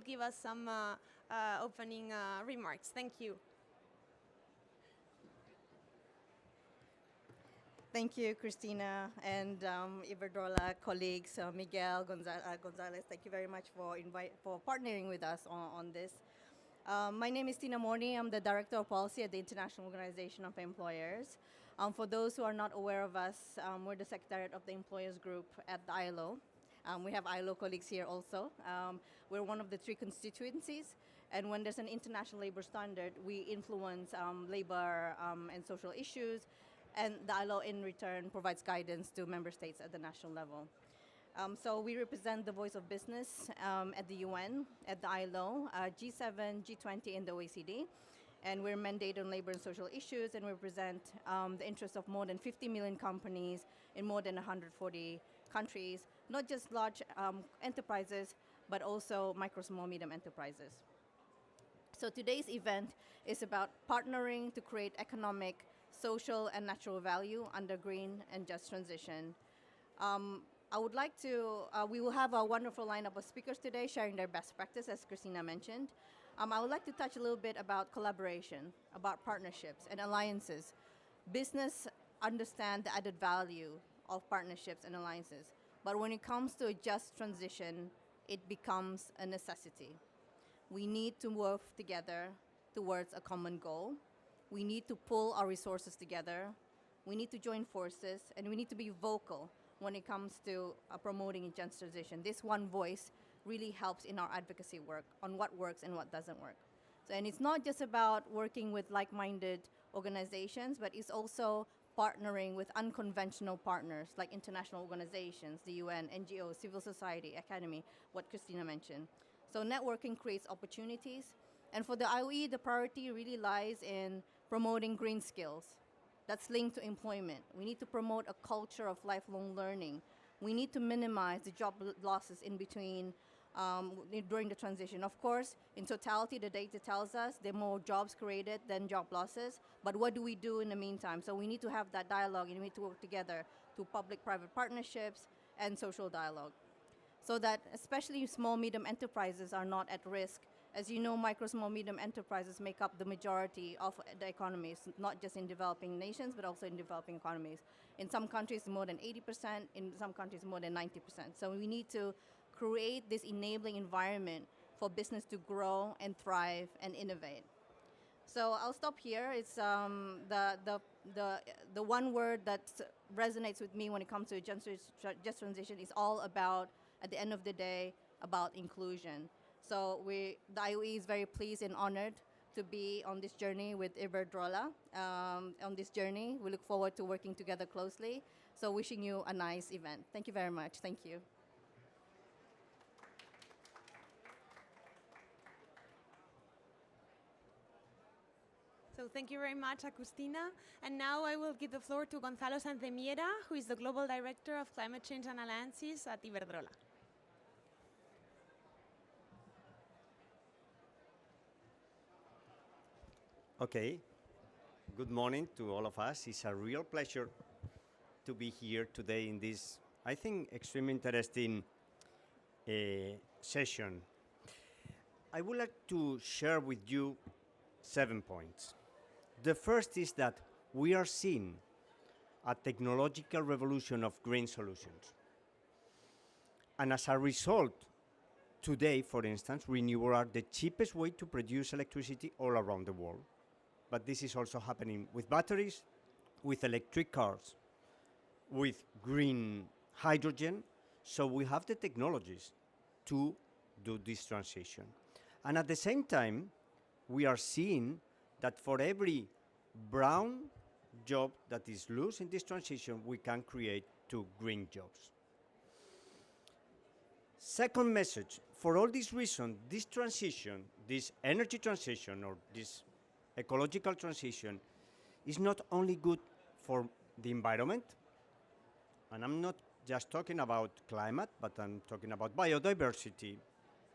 will give us some opening remarks. Thank you. Thank you, Christina, and Iberdrola colleagues, Miguel, Gonzalez. Thank you very much for partnering with us on this. My name is Tina Morney. I'm the Director of Policy at the International Organization of Employers. For those who are not aware of us, we're the Secretariat of the Employers Group at the ILO. We have ILO colleagues here also. We're one of the 3 constituencies, and when there's an international labor standard, we influence labor and social issues, and the ILO in return provides guidance to member states at the national level. So we represent the voice of business at the UN, at the ILO, G7, G20, and the OECD. And we're mandated on labor and social issues, and we represent the interests of more than 50 million companies in more than 140 countries, not just large enterprises, but also micro, small, medium enterprises. So today's event is about partnering to create economic, social, and natural value under green and just transition. I would like to, we will have a wonderful lineup of speakers today sharing their best practice, as Christina mentioned. I would like to touch a little bit about collaboration, about partnerships and alliances. Business understand the added value of partnerships and alliances, but when it comes to a just transition, it becomes a necessity. We need to work together towards a common goal. We need to pull our resources together. We need to join forces, and we need to be vocal when it comes to promoting a just transition. This one voice really helps in our advocacy work on what works and what doesn't work. So, and it's not just about working with like-minded organizations, but it's also partnering with unconventional partners like international organizations, the UN, NGOs, civil society, academy, what Christina mentioned. So networking creates opportunities. And for the IOE, the priority really lies in promoting green skills. That's linked to employment. We need to promote a culture of lifelong learning. We need to minimize the job losses in between during the transition. Of course, in totality, the data tells us there are more jobs created than job losses, but what do we do in the meantime? So we need to have that dialogue, and we need to work together to public-private partnerships and social dialogue, so that especially small, medium enterprises are not at risk. As you know, micro, small, medium enterprises make up the majority of the economies, not just in developing nations, but also in developing economies. In some countries, more than 80%, in some countries, more than 90%. So we need to create this enabling environment for business to grow and thrive and innovate. So I'll stop here. It's the one word that resonates with me when it comes to just transition is all about, at the end of the day, about inclusion. So the IOE is very pleased and honored to be on this journey with Iberdrola. On this journey, we look forward to working together closely. So wishing you a nice event. Thank you very much. Thank you. So thank you very much, Agustina. And now I will give the floor to Gonzalo Santemiera, who is the Global Director of Climate Change and Alliances at Iberdrola. Okay, good morning to all of us. It's a real pleasure to be here today in this, I think, extremely interesting session. I would like to share with you 7 points. The first is that we are seeing a technological revolution of green solutions. And as a result, today, for instance, renewables are the cheapest way to produce electricity all around the world. But this is also happening with batteries, with electric cars, with green hydrogen. So we have the technologies to do this transition. And at the same time, we are seeing that for every brown job that is lost in this transition, we can create 2 green jobs. Second message, for all these reasons, this transition, this energy transition or this ecological transition is not only good for the environment, and I'm not just talking about climate, but I'm talking about biodiversity,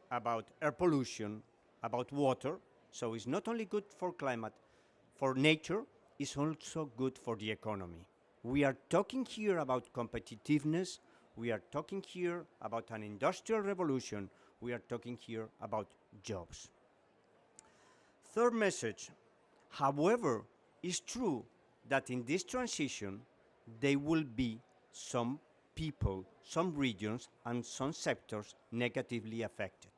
about air pollution, about water. So it's not only good for climate, for nature, it's also good for the economy. We are talking here about competitiveness. We are talking here about an industrial revolution We are talking here about jobs. Third message, however, it's true that in this transition, there will be some people, some regions, and some sectors negatively affected.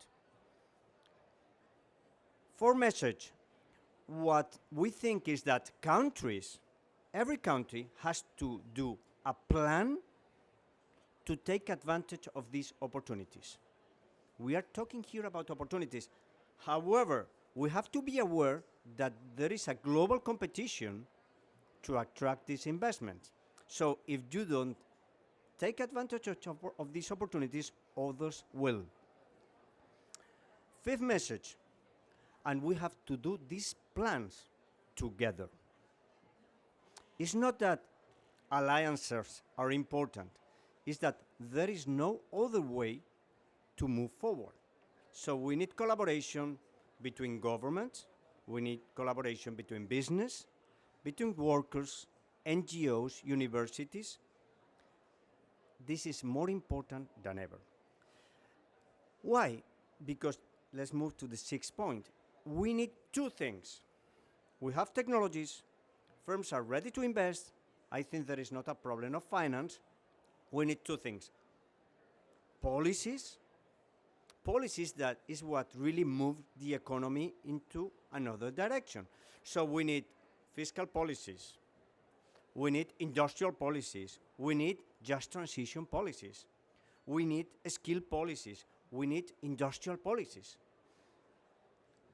Fourth message, what we think is that countries, every country has to do a plan to take advantage of these opportunities. We are talking here about opportunities. However, we have to be aware that there is a global competition to attract these investments. So if you don't take advantage of these opportunities, others will. Fifth message, and we have to do these plans together. It's not that alliances are important, it's that there is no other way to move forward. So we need collaboration between governments, we need collaboration between business, between workers, NGOs, universities. This is more important than ever. Why? Because let's move to the sixth point. We need two things. We have technologies, firms are ready to invest. I think there is not a problem of finance. We need two things. Policies. Policies, that is what really move the economy into another direction. So we need fiscal policies. We need industrial policies. We need just transition policies. We need skill policies. We need industrial policies.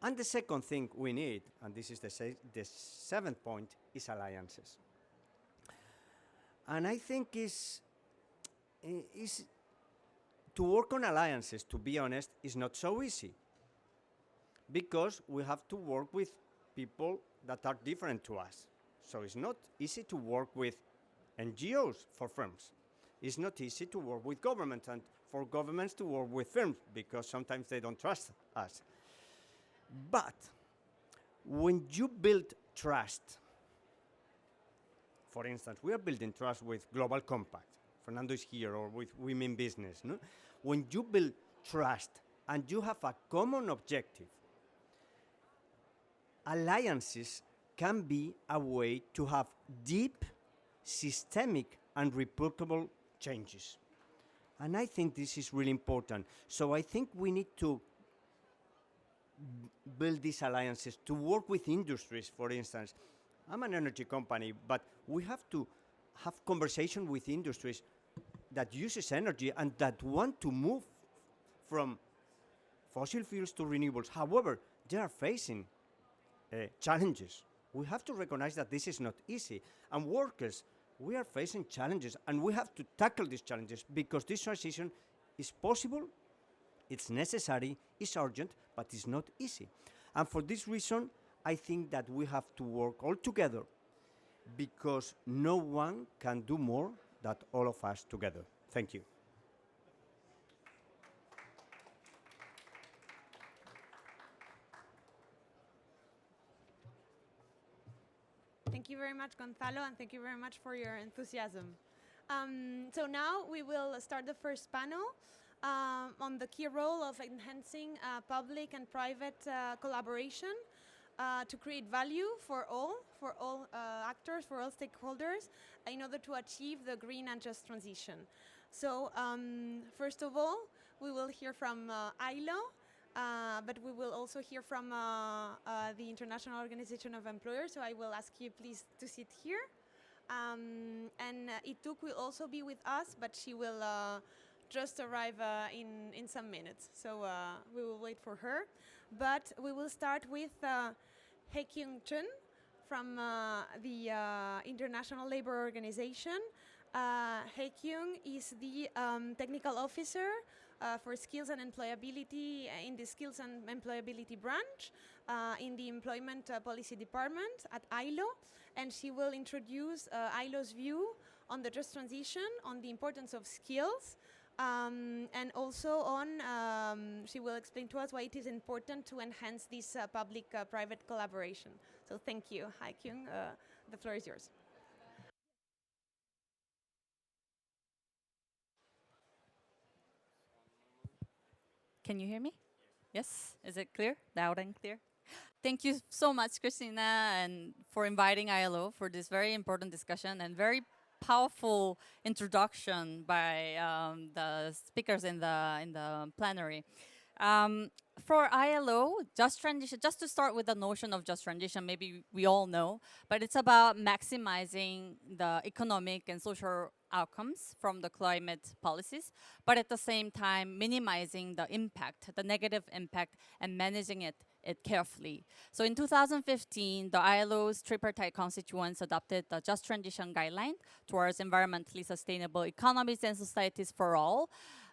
And the second thing we need, and this is the seventh point, is alliances. And I think is to work on alliances, to be honest, is not so easy, because we have to work with people that are different to us. So it's not easy to work with NGOs for firms. It's not easy to work with governments, and for governments to work with firms, because sometimes they don't trust us. But when you build trust, for instance, we are building trust with Global Compact. Fernando is here, or with Women Business. No? When you build trust and you have a common objective, alliances can be a way to have deep, systemic, and repeatable changes. And I think this is really important. So I think we need to build these alliances, to work with industries, for instance. I'm an energy company, but we have to have conversation with industries that uses energy and that want to move from fossil fuels to renewables. However, they are facing challenges. We have to recognize that this is not easy. And workers, we are facing challenges, and we have to tackle these challenges, because this transition is possible, it's necessary, it's urgent, but it's not easy. And for this reason, I think that we have to work all together, because no one can do more than all of us together. Thank you. Thank you very much, Gonzalo, and thank you very much for your enthusiasm. So now we will start the first panel on the key role of enhancing public and private collaboration to create value for all actors, for all stakeholders, in order to achieve the green and just transition. So first of all, we will hear from ILO, but we will also hear from the International Organization of Employers. So I will ask you please to sit here. And Ituk will also be with us, but she will just arrive in some minutes. So we will wait for her. But we will start with Hae-Kyung Chun from the International Labor Organization. Hae-Kyung is the technical officer for skills and employability in the skills and employability branch in the employment policy department at ILO, and she will introduce ILO's view on the just transition, on the importance of skills, and also on she will explain to us why it is important to enhance this public-private collaboration. So thank you. Hae-Kyung, the floor is yours. Can you hear me? Yes? Is it clear? Loud and clear? Thank you so much, Christina, and for inviting ILO for this very important discussion and very powerful introduction by the speakers in the plenary. Um, for ILO, just transition, just to start with the notion of just transition, maybe we all know, but it's about maximizing the economic and social outcomes from the climate policies, but at the same time minimizing the impact, the negative impact, and managing it carefully. So in 2015, the ILO's tripartite constituents adopted the Just Transition Guideline towards environmentally sustainable economies and societies for all,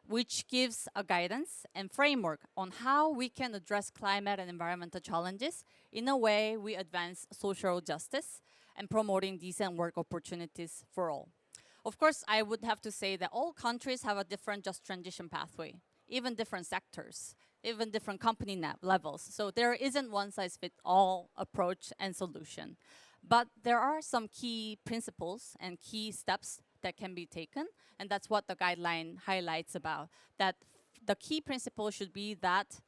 which gives a guidance and framework on how we can address climate and environmental challenges in a way we advance social justice and promoting decent work opportunities for all. Of course, I would have to say that all countries have a different just transition pathway, even different sectors, even different company levels. So there isn't one size fits all approach and solution. But there are some key principles and key steps that can be taken, and that's what the guideline highlights about. That the key principle should be that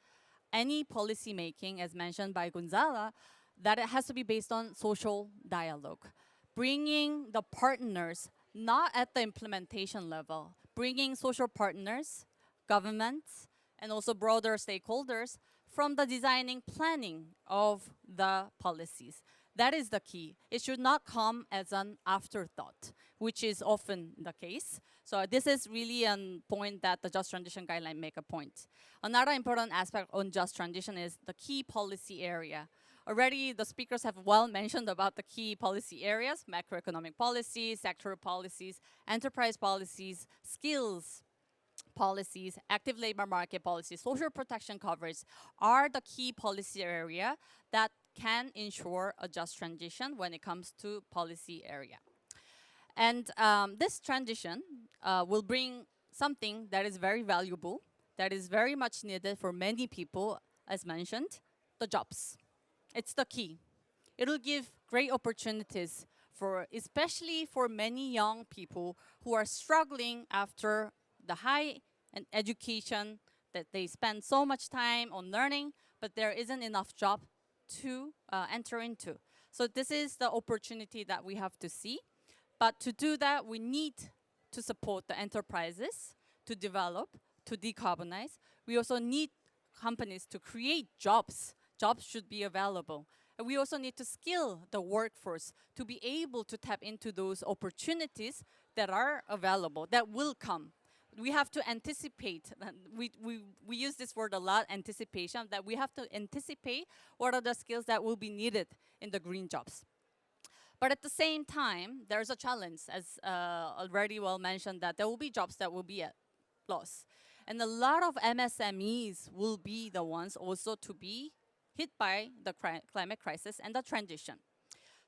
any policy making, as mentioned by Gonzala, that it has to be based on social dialogue, bringing the partners not at the implementation level, bringing social partners, governments, and also broader stakeholders from the designing planning of the policies. That is the key. It should not come as an afterthought, which is often the case. So this is really a point that the Just Transition Guideline make a point. Another important aspect on just transition is the key policy area. Already the speakers have well mentioned about the key policy areas: macroeconomic policies, sectoral policies, enterprise policies, skills policies, active labor market policies, social protection coverage are the key policy area that can ensure a just transition when it comes to policy area. And this transition will bring something that is very valuable, that is very much needed for many people, as mentioned, the jobs. It's the key. It'll give great opportunities for, especially for many young people who are struggling after the high and education that they spend so much time on learning, but there isn't enough job to enter into. So this is the opportunity that we have to see. But to do that, we need to support the enterprises to develop, to decarbonize. We also need companies to create jobs. Jobs should be available. And we also need to skill the workforce to be able to tap into those opportunities that are available, that will come. We have to anticipate. We use this word a lot, anticipation, that we have to anticipate what are the skills that will be needed in the green jobs. But at the same time, there's a challenge, as already well mentioned, that there will be jobs that will be at loss. And a lot of MSMEs will be the ones also to be hit by the climate crisis and the transition.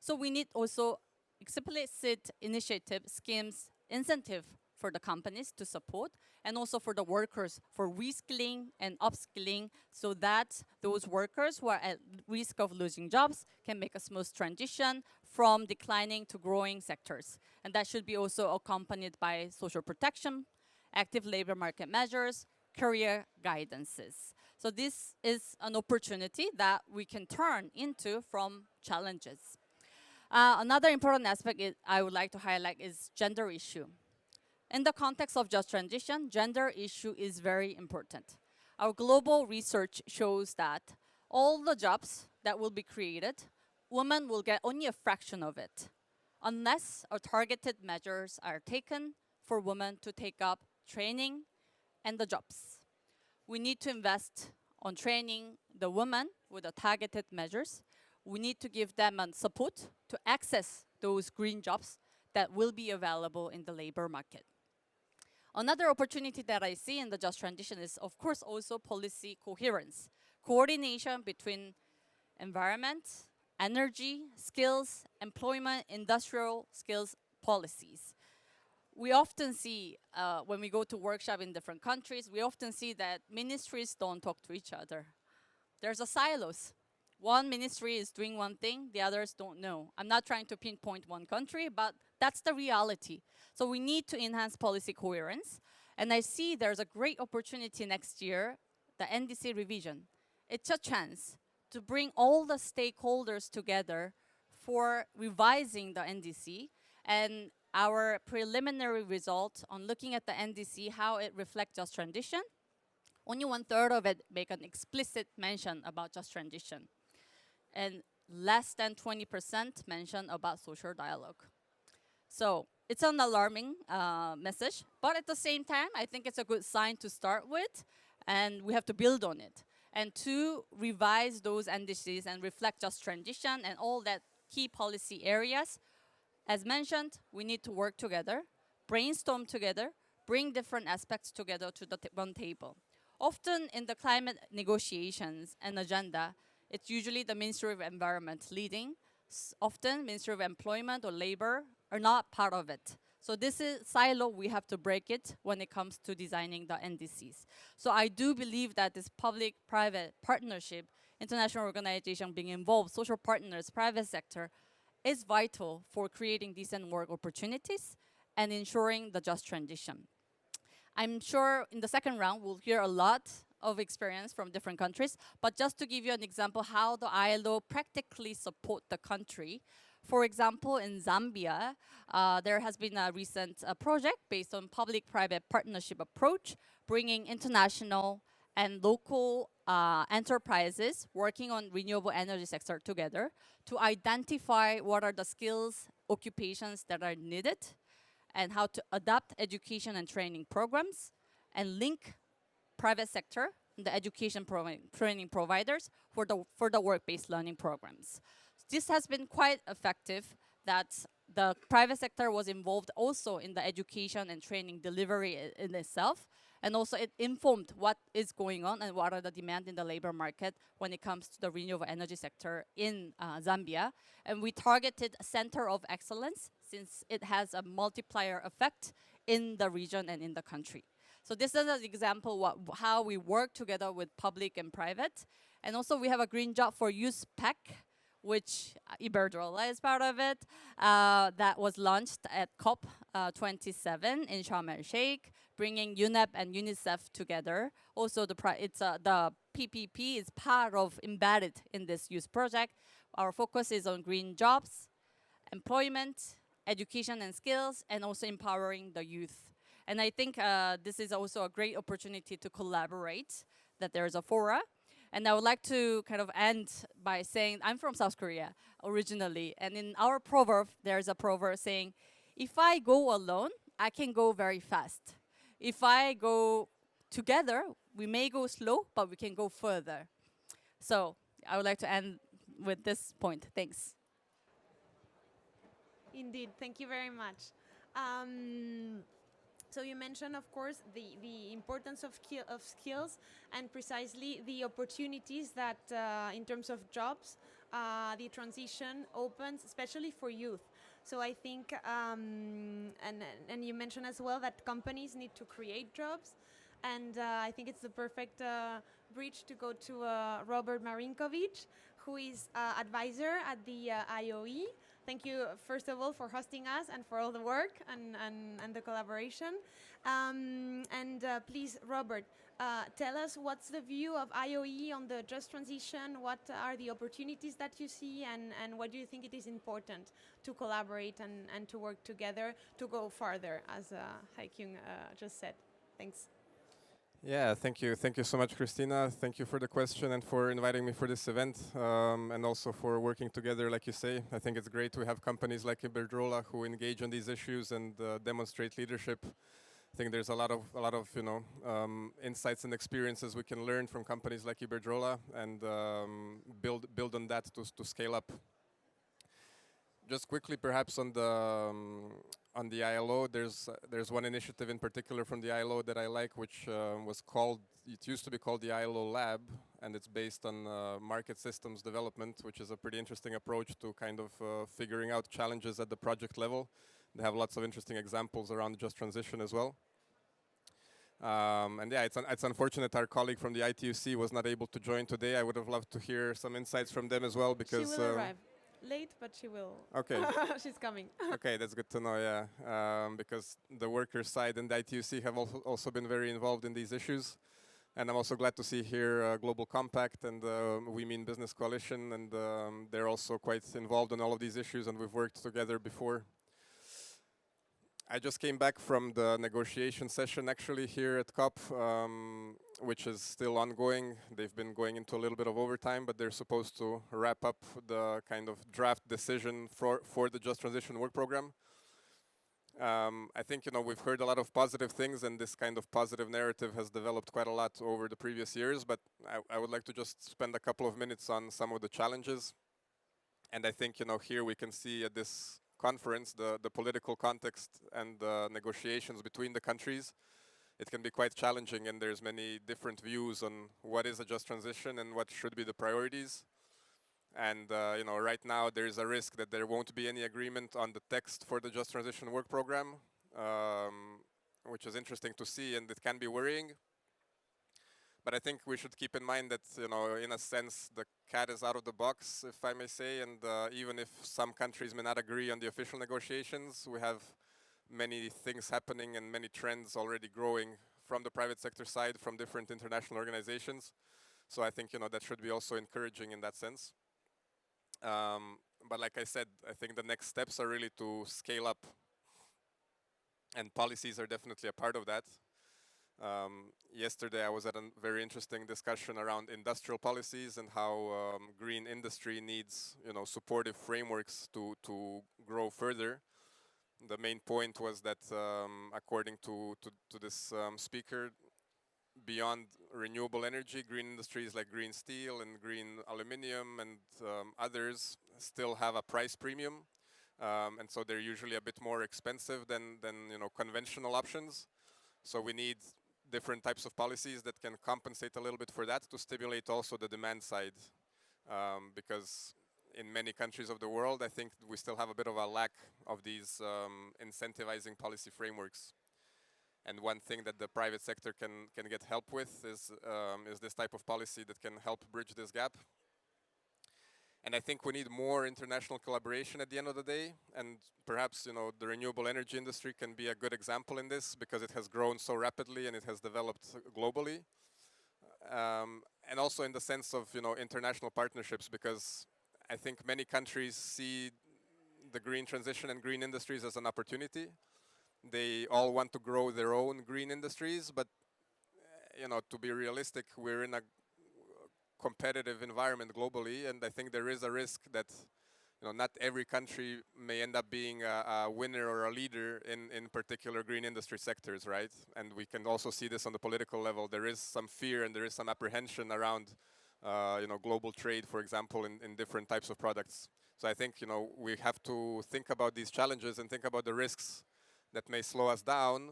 So we need also explicit initiative, schemes, incentive for the companies to support, and also for the workers for reskilling and upskilling, so that those workers who are at risk of losing jobs can make a smooth transition from declining to growing sectors. And that should be also accompanied by social protection, active labor market measures, career guidances. So this is an opportunity that we can turn into from challenges. Another important aspect I would like to highlight is gender issue. In the context of just transition, gender issue is very important. Our global research shows that all the jobs that will be created, women will get only a fraction of it, unless our targeted measures are taken for women to take up training and the jobs. We need to invest on training the women with the targeted measures. We need to give them support to access those green jobs that will be available in the labor market. Another opportunity that I see in the just transition is, of course, also policy coherence, coordination between environment, energy, skills, employment, industrial skills policies. We often see, when we go to workshop in different countries, we often see that ministries don't talk to each other. There's a silos. One ministry is doing one thing, the others don't know. I'm not trying to pinpoint one country, but that's the reality. So we need to enhance policy coherence. And I see there's a great opportunity next year the NDC revision, it's a chance to bring all the stakeholders together for revising the NDC. And our preliminary result on looking at the NDC, how it reflects just transition, only 1/3 of it make an explicit mention about just transition. And less than 20% mention about social dialogue. So it's an alarming message, but at the same time, I think it's a good sign to start with, and we have to build on it. And to revise those NDCs and reflect just transition and all that key policy areas, as mentioned, we need to work together, brainstorm together, bring different aspects together to the one table. Often in the climate negotiations and agenda, it's usually the Ministry of Environment leading. Often Ministry of Employment or Labor are not part of it. So this is silo, we have to break it when it comes to designing the NDCs. So I do believe that this public-private partnership, international organization being involved, social partners, private sector, is vital for creating decent work opportunities and ensuring the just transition. I'm sure in the second round, we'll hear a lot of experience from different countries, but just to give you an example how the ILO practically support the country. For example, in Zambia, there has been a recent project based on public-private partnership approach, bringing international and local enterprises working on renewable energy sector together to identify what are the skills, occupations that are needed, and how to adapt education and training programs, and link private sector, the education training providers for the work-based learning programs. This has been quite effective that the private sector was involved also in the education and training delivery in itself. And also it informed what is going on and what are the demand in the labor market when it comes to the renewable energy sector in Zambia. And we targeted a center of excellence since it has a multiplier effect in the region and in the country. So this is an example how we work together with public and private. And also we have a Green Job for Youth pack, which Iberdrola is part of it, that was launched at COP27 in Sharm el-Sheikh, bringing UNEP and UNICEF together. Also, the PPP is part of embedded in this youth project. Our focus is on green jobs, employment, education and skills, and also empowering the youth. And I think this is also a great opportunity to collaborate, that there is a fora. And I would like to kind of end by saying, I'm from South Korea originally, and in our proverb, there's a proverb saying, if I go alone, I can go very fast. If I go together, we may go slow, but we can go further. So I would like to end with this point. Thanks. Indeed, thank you very much. So you mentioned, of course, the importance of skills and precisely the opportunities that, in terms of jobs, the transition opens, especially for youth. So I think, and you mentioned as well that companies need to create jobs, and I think it's the perfect bridge to go to Robert Marinkovic, who is advisor at the IOE. Thank you, first of all, for hosting us and for all the work and the collaboration. Please, Robert, tell us what's the view of IOE on the just transition, what are the opportunities that you see, and what do you think it is important to collaborate and to work together to go farther, as Hae-Kyung just said. Thanks. Yeah, thank you. Thank you so much, Christina. Thank you for the question and for inviting me for this event, and also for working together, like you say. I think it's great to have companies like Iberdrola who engage on these issues and demonstrate leadership. I think there's a lot of insights and experiences we can learn from companies like Iberdrola and build on that to scale up. Just quickly, perhaps on the ILO, there's one initiative in particular from the ILO that I like, which it used to be called the ILO Lab, and it's based on market systems development, which is a pretty interesting approach to kind of figuring out challenges at the project level. They have lots of interesting examples around just transition as well. And yeah, it's unfortunate our colleague from the ITUC was not able to join today. I would have loved to hear some insights from them as well, because she will arrive late, but she will. Okay. She's coming. Okay, that's good to know, yeah. Because the workers' side and the ITUC have also been very involved in these issues. And I'm also glad to see here Global Compact and We Mean Business Coalition, and they're also quite involved in all of these issues, and we've worked together before. I just came back from the negotiation session actually here at COP, which is still ongoing. They've been going into a little bit of overtime, but they're supposed to wrap up the kind of draft decision for the Just Transition work program. I think, we've heard a lot of positive things, and this kind of positive narrative has developed quite a lot over the previous years, but I would like to just spend a couple of minutes on some of the challenges. And I think, here we can see at this conference the political context and the negotiations between the countries. It can be quite challenging, and there's many different views on what is a just transition and what should be the priorities. And right now there's a risk that there won't be any agreement on the text for the Just Transition work program, which is interesting to see, and it can be worrying. But I think we should keep in mind that, in a sense, the cat is out of the box, if I may say, and even if some countries may not agree on the official negotiations, we have many things happening and many trends already growing from the private sector side, from different international organizations. So I think, that should be also encouraging in that sense. But like I said, I think the next steps are really to scale up, and policies are definitely a part of that. Yesterday I was at a very interesting discussion around industrial policies and how green industry needs, supportive frameworks to grow further. The main point was that, according to this speaker, beyond renewable energy, green industries like green steel and green aluminium and others still have a price premium, and so they're usually a bit more expensive than conventional options. So we need different types of policies that can compensate a little bit for that to stimulate also the demand side, because in many countries of the world, I think we still have a bit of a lack of these incentivizing policy frameworks. And one thing that the private sector can get help with is this type of policy that can help bridge this gap. And I think we need more international collaboration at the end of the day. And perhaps, the renewable energy industry can be a good example in this because it has grown so rapidly and it has developed globally. And also in the sense of, international partnerships, because I think many countries see the green transition and green industries as an opportunity. They all want to grow their own green industries, but to be realistic, we're in a competitive environment globally, and I think there is a risk that not every country may end up being a winner or a leader in particular green industry sectors, right? And we can also see this on the political level. There is some fear and there is some apprehension around global trade, for example, in different types of products. So I think we have to think about these challenges and think about the risks that may slow us down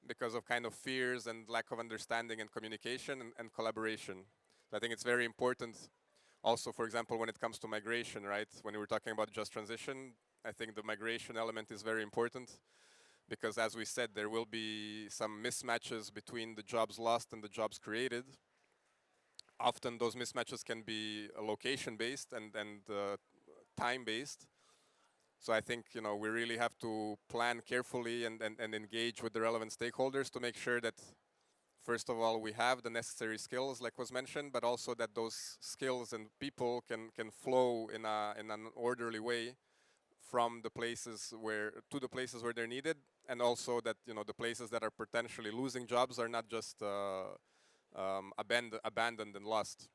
because of kind of fears and lack of understanding and communication and collaboration. So I think it's very important also, for example, when it comes to migration, right? When we were talking about just transition, I think the migration element is very important because, as we said, there will be some mismatches between the jobs lost and the jobs created. Often those mismatches can be location-based and time-based. So I think we really have to plan carefully and engage with the relevant stakeholders to make sure that, first of all, we have the necessary skills, like was mentioned, but also that those skills and people can flow in an orderly way from the places to the places where they're needed, and also that the places that are potentially losing jobs are not just abandoned and lost.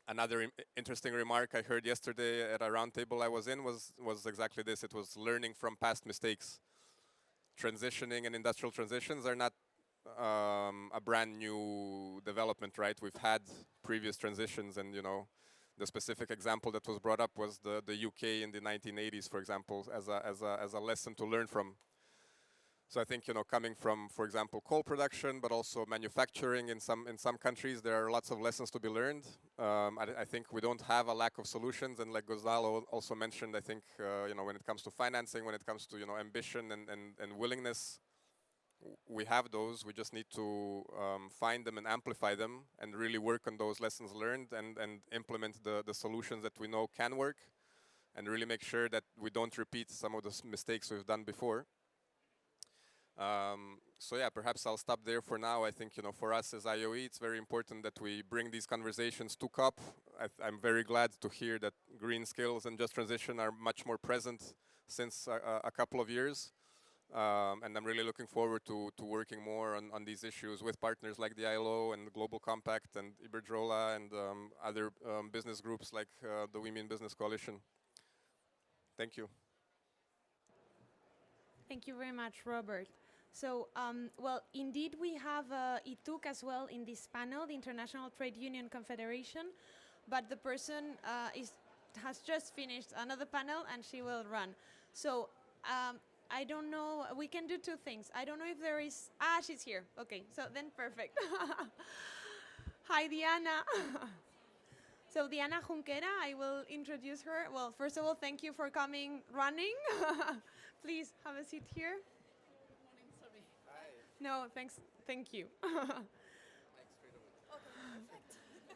Another interesting remark I heard yesterday at a roundtable I was in was exactly this. It was learning from past mistakes. Transitioning and industrial transitions are not a brand new development, right? We've had previous transitions, and the specific example that was brought up was the UK in the 1980s, for example, as a lesson to learn from. So I think coming from, for example, coal production, but also manufacturing in some countries, there are lots of lessons to be learned. I think we don't have a lack of solutions, and like Gonzalo also mentioned, I think when it comes to financing, when it comes to ambition and willingness, we have those. We just need to find them and amplify them, and really work on those lessons learned and implement the solutions that we know can work, and really make sure that we don't repeat some of the mistakes we've done before. So yeah, perhaps I'll stop there for now. I think, for us as IOE, it's very important that we bring these conversations to COP. I'm very glad to hear that green skills and just transition are much more present since a couple of years. And I'm really looking forward to working more on these issues with partners like the ILO and the Global Compact and Iberdrola and other business groups like the Women Business Coalition. Thank you. Thank you very much, Robert. So, well, indeed, we have ITUC as well in this panel, the International Trade Union Confederation, but the person has just finished another panel and she will run. So, I don't know, we can do two things. I don't know if there is, she's here. Okay, so then perfect. Hi, Diana. So Diana Junquera, I will introduce her. Well, first of all, thank you for coming running. Please have a seat here. Sorry. No, thanks. Thank you.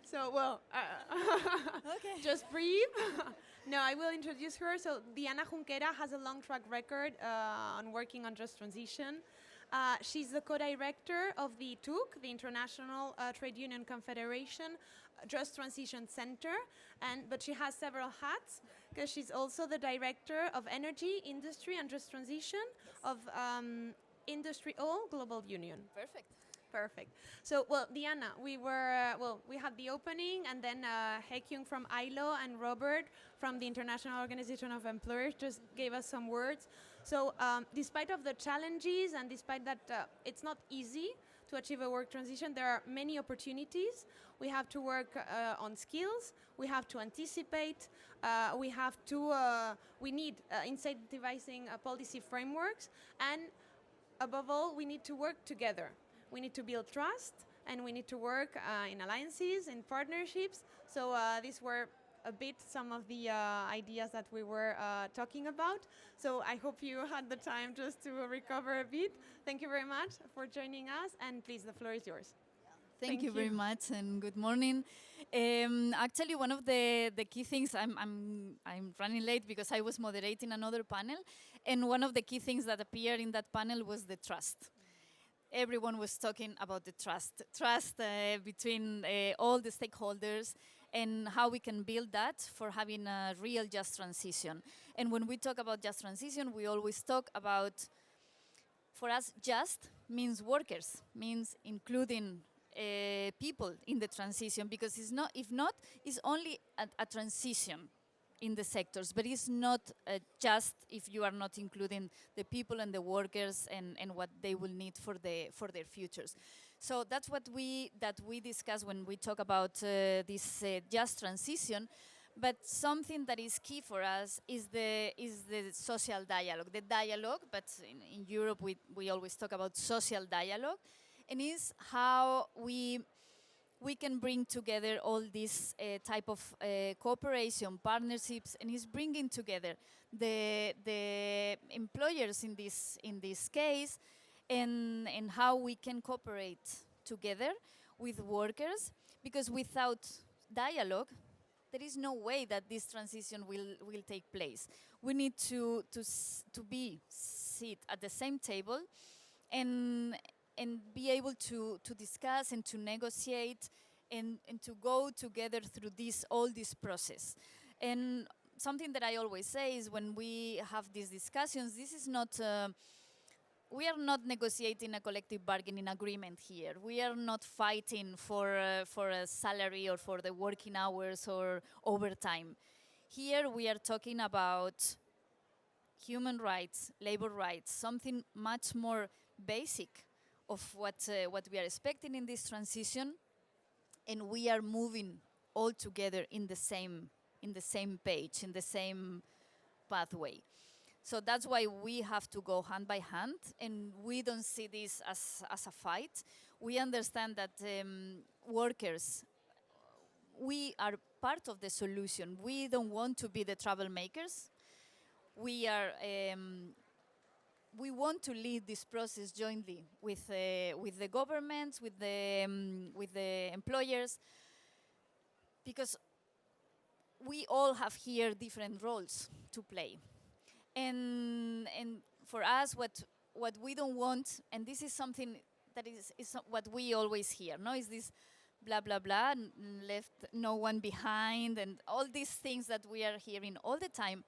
So, well, Okay. just breathe. No, I will introduce her. So Diana Junquera has a long track record on working on just transition. She's the co-director of the ITUC, the International Trade Union Confederation Just Transition Center, but she has several hats because she's also the director of Energy, Industry and Just Transition of Industry All Global Union. Perfect. Perfect. So, well, Diana, we had the opening, and then Hekyung from ILO and Robert from the International Organization of Employers just gave us some words. So, despite of the challenges and despite that it's not easy to achieve a work transition, there are many opportunities. We have to work on skills. We have to anticipate. We need incentivizing policy frameworks, and above all, we need to work together. We need to build trust, and we need to work in alliances, in partnerships. So these were a bit some of the ideas that we were talking about. So I hope you had the time just to recover a bit. Thank you very much for joining us, and please, the floor is yours. Thank you very much, and good morning. Actually, one of the key things, I'm running late because I was moderating another panel, and one of the key things that appeared in that panel was the trust. Everyone was talking about the trust between all the stakeholders and how we can build that for having a real just transition. And when we talk about just transition, we always talk about, for us, just means workers, means including people in the transition, because it's not, if not, it's only a transition in the sectors, but it's not just if you are not including the people and the workers and what they will need for their futures. So that's what we discuss when we talk about this just transition. But something that is key for us is the social dialogue. The dialogue, but in Europe we always talk about social dialogue, and is how we can bring together all these type of cooperation, partnerships, and is bringing together the employers in this case, and how we can cooperate together with workers, because without dialogue, there is no way that this transition will take place. We need to sit at the same table and be able to discuss and to negotiate and to go together through all this process. And something that I always say is, when we have these discussions, this is not, we are not negotiating a collective bargaining agreement here. We are not fighting for a salary or for the working hours or overtime. Here we are talking about human rights, labor rights, something much more basic of what we are expecting in this transition, and we are moving all together in the same page, in the same pathway. So that's why we have to go hand by hand, and we don't see this as a fight. We understand that workers, we are part of the solution. We don't want to be the troublemakers. We want to lead this process jointly with the governments, with the employers, because we all have here different roles to play. And for us, what what we don't want, and this is something that is what we always hear, no? Is this blah, blah, blah, left no one behind, and all these things that we are hearing all the time.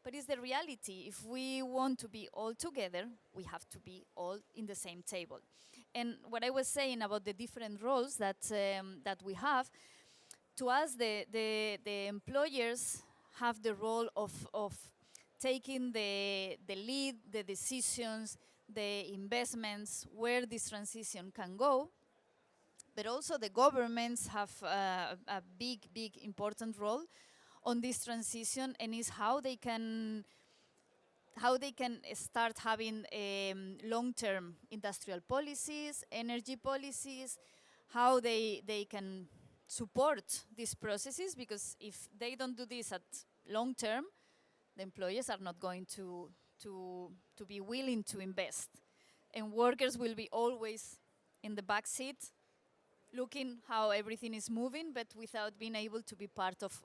But it's the reality. If we want to be all together, we have to be all in the same table. And what I was saying about the different roles that we have, to us, the employers have the role of taking the lead, the decisions, the investments, where this transition can go. But also the governments have a big, big, important role on this transition, and is how they can start having long-term industrial policies, energy policies, how they can support these processes, because if they don't do this at long term, the employers are not going to be willing to invest. And workers will be always in the back seat, looking how everything is moving, but without being able to be part of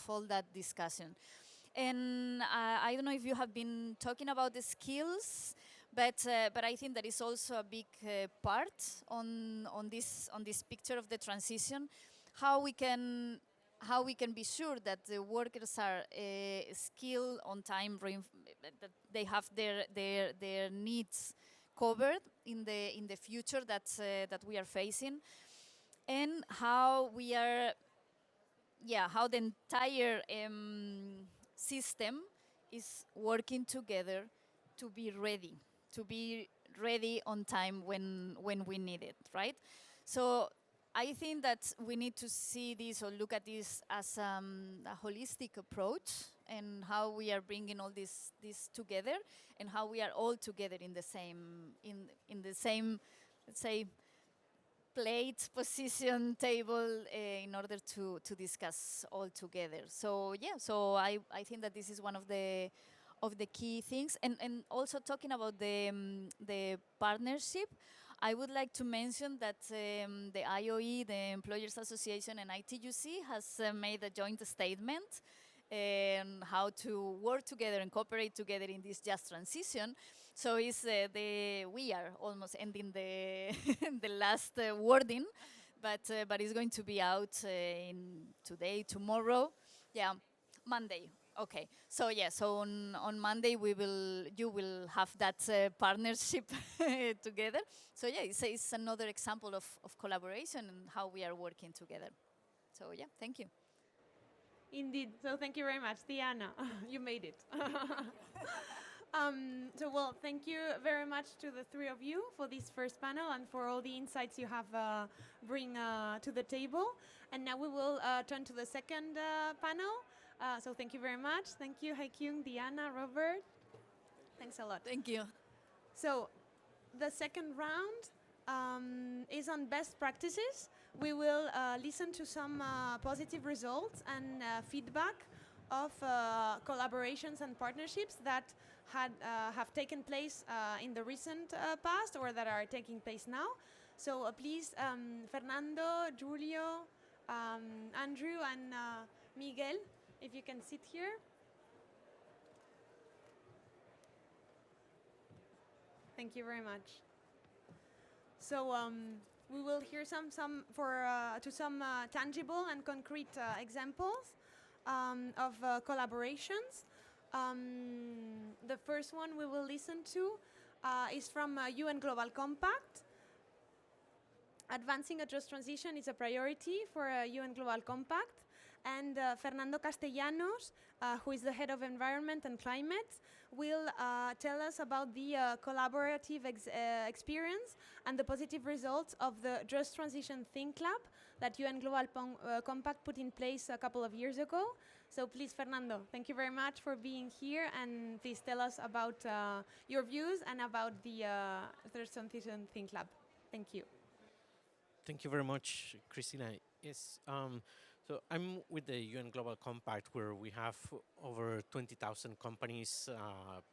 all that discussion. And I don't know if you have been talking about the skills, but I think that is also a big part on this picture of the transition. How we can be sure that the workers are skilled on time, that they have their needs covered in the future that we are facing, and how the entire system is working together to be ready on time when we need it, right? So I think that we need to see this or look at this as a holistic approach, and how we are bringing all this together, and how we are all together in the same let's say, plate, position, table, in order to discuss all together. So yeah, so I think that this is one of the key things, and also talking about the partnership. I would like to mention that the IOE, the Employers Association, and ITUC has made a joint statement on how to work together and cooperate together in this just transition. So it's we are almost ending the the last wording, but it's going to be out in today, tomorrow, yeah, Monday. Okay, so yeah, so on Monday you will have that partnership together. So yeah, it's another example of collaboration and how we are working together. So yeah, thank you. Indeed. So thank you very much, Diana. You made it. So well, thank you very much to the three of you for this first panel and for all the insights you have bring to the table. And now we will turn to the second panel. So thank you very much. Thank you, Haikyung, Diana, Robert. Thanks a lot. Thank you. So the second round is on best practices. We will listen to some positive results and feedback of collaborations and partnerships that have taken place in the recent past or that are taking place now. So please, Fernando, Julio, Andrew, and Miguel, if you can sit here. Thank you very much. So we will hear some tangible and concrete examples of collaborations. The first one we will listen to is from UN Global Compact. Advancing a just transition is a priority for UN Global Compact. And Fernando Castellanos, who is the head of Environment and Climate, will tell us about the collaborative experience and the positive results of the Just Transition Think Lab that UN Global Compact put in place a couple of years ago. So please, Fernando, thank you very much for being here, and please tell us about your views and about the Just Transition Think Lab. Thank you. Thank you very much, Christina. Yes. So I'm with the UN Global Compact, where we have over 20,000 companies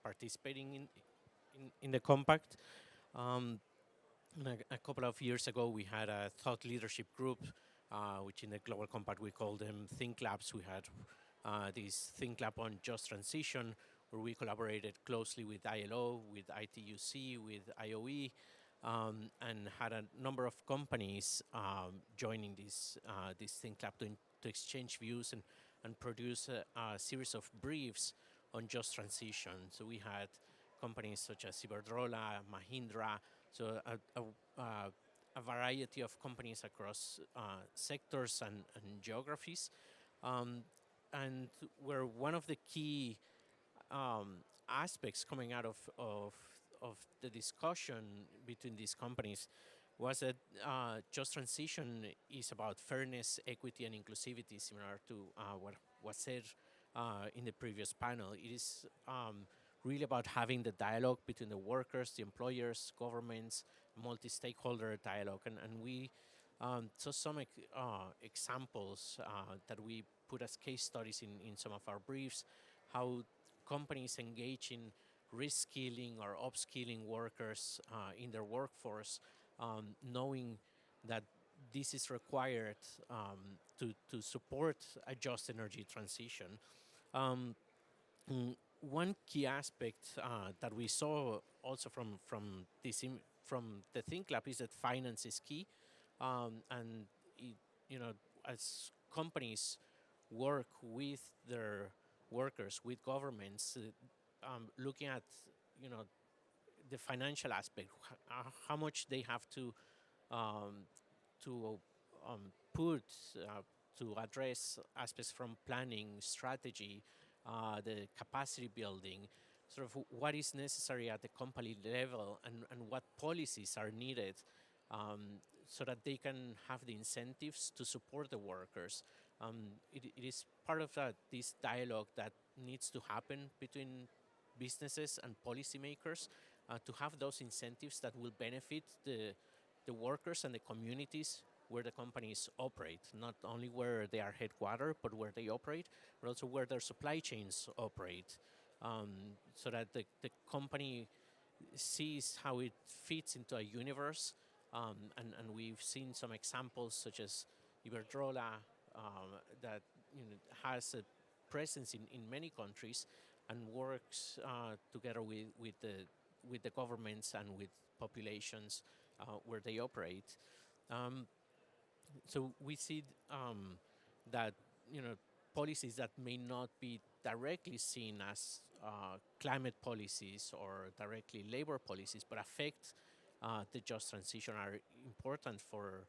participating in the compact. A couple of years ago, we had a thought leadership group, which in the Global Compact we call them Think Labs. We had this Think Lab on just transition, where we collaborated closely with ILO, with ITUC, with IOE, and had a number of companies joining this Think Lab to exchange views and produce a series of briefs on just transition. So we had companies such as Iberdrola, Mahindra, so a variety of companies across sectors and geographies. And where one of the key aspects coming out of the discussion between these companies was that just transition is about fairness, equity, and inclusivity, similar to what was said in the previous panel. It is really about having the dialogue between the workers, the employers, governments, multi-stakeholder dialogue, and we saw some examples that we put as case studies in some of our briefs, how companies engage in reskilling or upskilling workers in their workforce, knowing that this is required to support a just energy transition. One key aspect that we saw also from the Think Lab is that finance is key, and as companies work with their workers, with governments, looking at the financial aspect, how much they have to put to address aspects from planning, strategy, the capacity building, sort of what is necessary at the company level, and what policies are needed so that they can have the incentives to support the workers. It is part of this dialogue that needs to happen between businesses and policymakers to have those incentives that will benefit the workers and the communities where the companies operate, not only where they are headquartered, but where they operate, but also where their supply chains operate, so that the company sees how it fits into a universe. And we've seen some examples such as Iberdrola that has a presence in many countries and works together with the governments and with populations where they operate. So we see that policies that may not be directly seen as climate policies or directly labor policies, but affect the just transition, are important for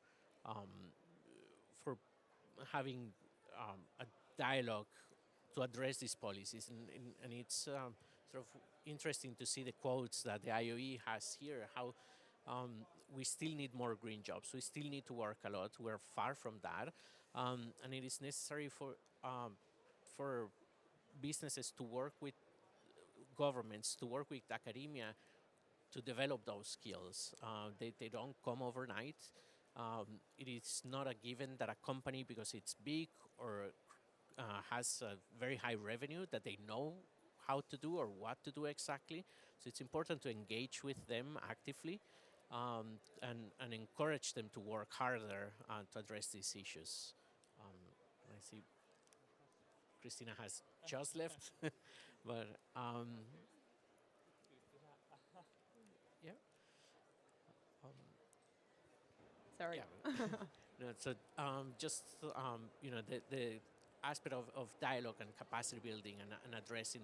having a dialogue to address these policies. And it's sort of interesting to see the quotes that the IOE has here, how we still need more green jobs. We still need to work a lot. We're far from that. And it is necessary for businesses to work with governments, to work with academia, to develop those skills. They don't come overnight. It is not a given that a company, because it's big or has a very high revenue, that they know how to do or what to do exactly. So it's important to engage with them actively and encourage them to work harder to address these issues. I see Christina has just left, but yeah. Sorry. Yeah. No, so just the aspect of dialogue and capacity building and addressing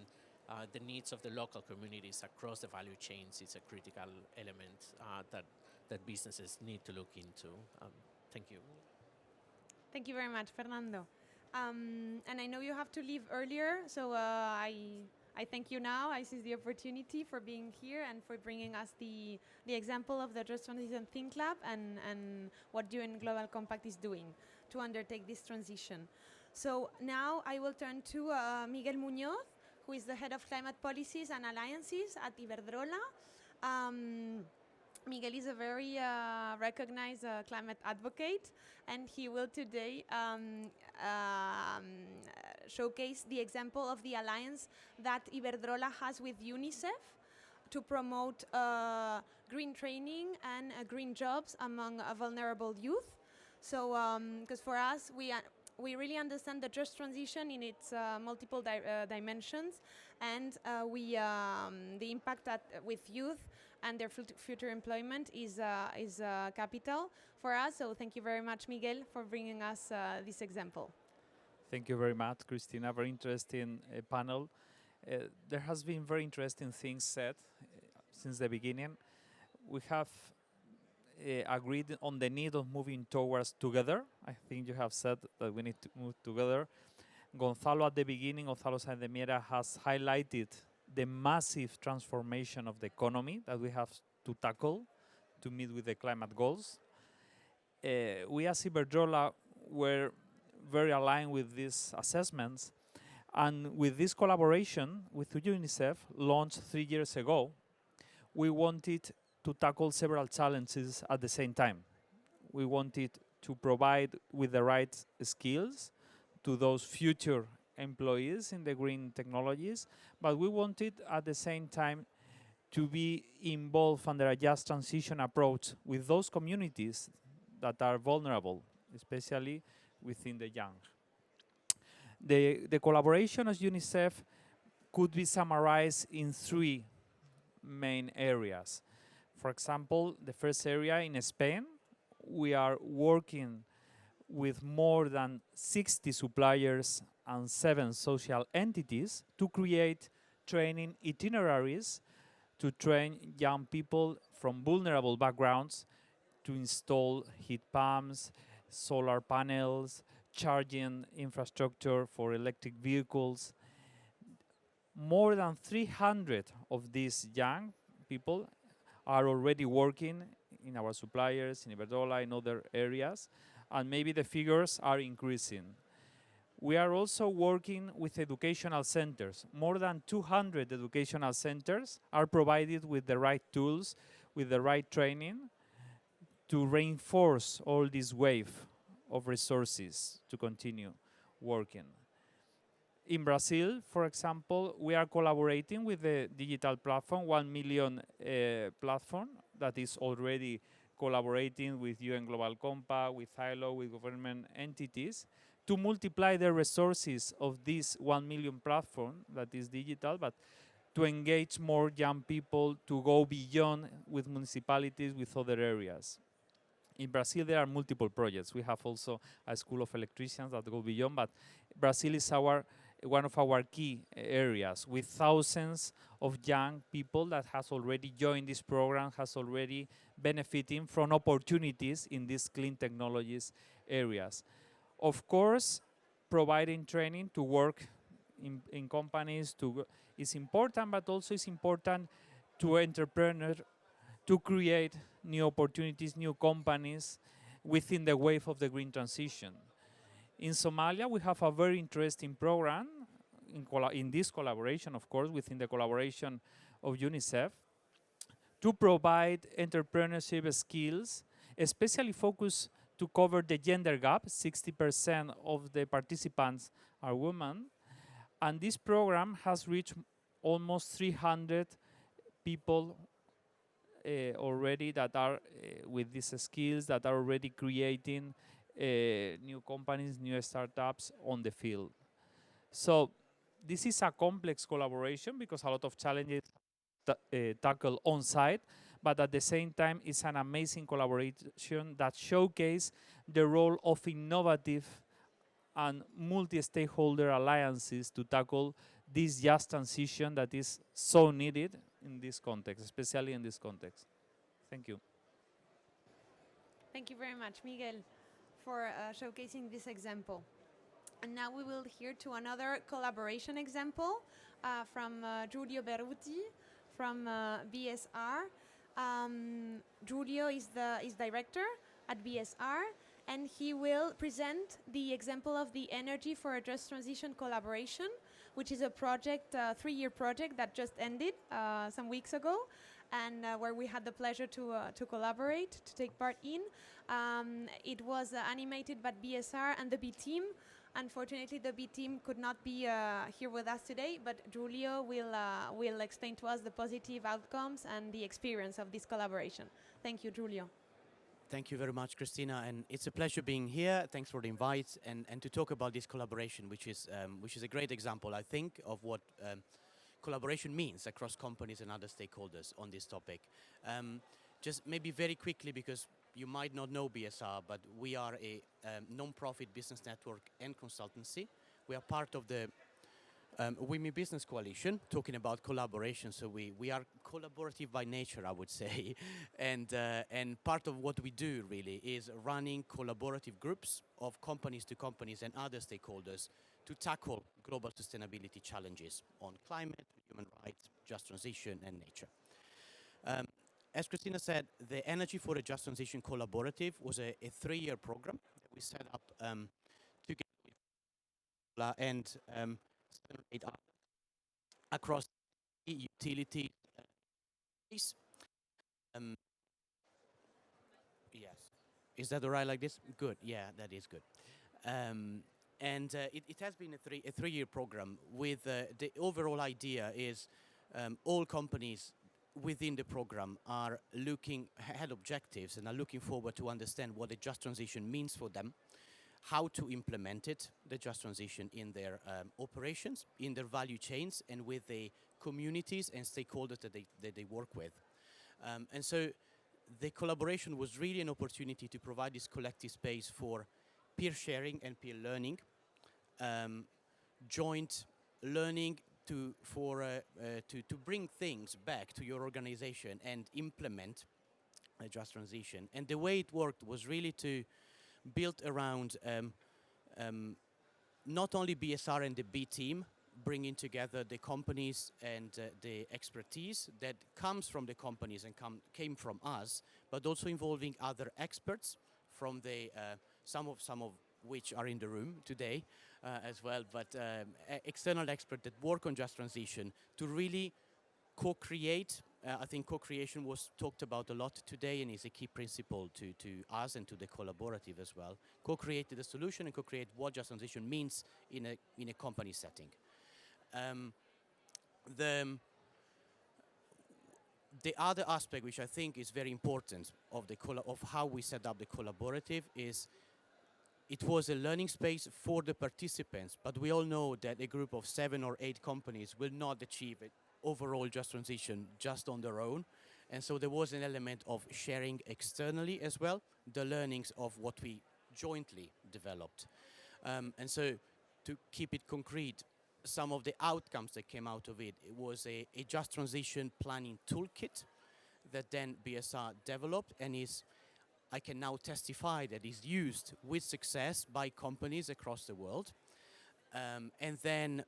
the needs of the local communities across the value chains is a critical element that businesses need to look into. Thank you. Thank you very much, Fernando. And I know you have to leave earlier, so I thank you now. I seize the opportunity for being here and for bringing us the example of the Just Transition Think Lab and what UN Global Compact is doing to undertake this transition. So now I will turn to Miguel Muñoz, who is the head of climate policies and alliances at Iberdrola. Miguel is a very recognized climate advocate, and he will today showcase the example of the alliance that Iberdrola has with UNICEF to promote green training and green jobs among vulnerable youth. So, because for us, we really understand the just transition in its multiple dimensions, and the impact that with youth and their future employment is capital for us. So thank you very much, Miguel, for bringing us this example. Thank you very much, Christina. Very interesting panel. There has been very interesting things said since the beginning. We have agreed on the need of moving towards together. I think you have said that we need to move together. Gonzalo at the beginning, Gonzalo Sáenz de Miera, has highlighted the massive transformation of the economy that we have to tackle to meet with the climate goals. We as Iberdrola were very aligned with these assessments, and with this collaboration with UNICEF, launched 3 years ago, we wanted to tackle several challenges at the same time. We wanted to provide with the right skills to those future employees in the green technologies, but we wanted at the same time to be involved under a just transition approach with those communities that are vulnerable, especially within the young. The collaboration as UNICEF could be summarized in 3 main areas. For example, the first area in Spain, we are working with more than 60 suppliers and 7 social entities to create training itineraries to train young people from vulnerable backgrounds to install heat pumps, solar panels, charging infrastructure for electric vehicles. More than 300 of these young people are already working in our suppliers, in Iberdrola, in other areas, and maybe the figures are increasing. We are also working with educational centers. More than 200 educational centers are provided with the right tools, with the right training to reinforce all this wave of resources to continue working. In Brazil, for example, we are collaborating with the digital platform, 1 Million platform, that is already collaborating with UN Global Compact, with ILO, with government entities, to multiply the resources of this 1 Million platform that is digital, but to engage more young people, to go beyond with municipalities, with other areas. In Brazil, there are multiple projects. We have also a school of electricians that go beyond, but Brazil is one of our key areas, with thousands of young people that has already joined this program, has already benefiting from opportunities in these clean technologies areas. Of course, providing training to work in companies is important, but also it's important to entrepreneurs to create new opportunities, new companies within the wave of the green transition. In Somalia, we have a very interesting program in this collaboration, of course, within the collaboration of UNICEF, to provide entrepreneurship skills, especially focused to cover the gender gap. 60% of the participants are women. And this program has reached almost 300 people already that are with these skills, that are already creating new companies, new startups on the field. So this is a complex collaboration because a lot of challenges tackle on site, but at the same time it's an amazing collaboration that showcases the role of innovative and multi-stakeholder alliances to tackle this just transition that is so needed in this context, especially in this context. Thank you. Thank you very much, Miguel, for showcasing this example. And now we will hear to another collaboration example from Giulio Berruti from BSR. Giulio is director at BSR, and he will present the example of the Energy for a Just Transition collaboration, which is a project, 3-year project that just ended some weeks ago, and where we had the pleasure to collaborate, to take part in. It was animated by BSR and the B team. Unfortunately, the B team could not be here with us today, but Giulio will explain to us the positive outcomes and the experience of this collaboration. Thank you, Giulio. Thank you very much, Christina, and it's a pleasure being here. Thanks for the invite and to talk about this collaboration, which is a great example, I think, of what collaboration means across companies and other stakeholders on this topic. Just maybe very quickly, because you might not know BSR, but we are a non-profit business network and consultancy. We are part of the Women Business Coalition, talking about collaboration. So we are collaborative by nature, I would say. And part of what we do really is running collaborative groups of companies to companies and other stakeholders to tackle global sustainability challenges on climate, human rights, just transition, and nature. As Christina said, the Energy for a Just Transition Collaborative was a 3-year program that we set up together with and 7 or 8 others across utility space. Yes. Is that all right like this? Good. Yeah, that is good. It has been a 3-year program with the overall idea is all companies within the program are had objectives and are looking forward to understand what the just transition means for them, how to implement it, the just transition in their operations, in their value chains, and with the communities and stakeholders that they work with. And so the collaboration was really an opportunity to provide this collective space for peer sharing and peer learning, joint learning to bring things back to your organization and implement a just transition. And the way it worked was really to build around not only BSR and the B team, bringing together the companies and the expertise that comes from the companies and came from us, but also involving other experts from the some of which are in the room today as well, but external experts that work on just transition to really co-create. I think co-creation was talked about a lot today and is a key principle to us and to the collaborative as well. Co-create the solution and co-create what just transition means in a company setting. The other aspect which I think is very important of how we set up the collaborative is it was a learning space for the participants, but we all know that a group of 7 or 8 companies will not achieve it overall just transition just on their own. And so there was an element of sharing externally as well, the learnings of what we jointly developed. And so to keep it concrete, some of the outcomes that came out of it was a just transition planning toolkit that then BSR developed and I can now testify that is used with success by companies across the world. And then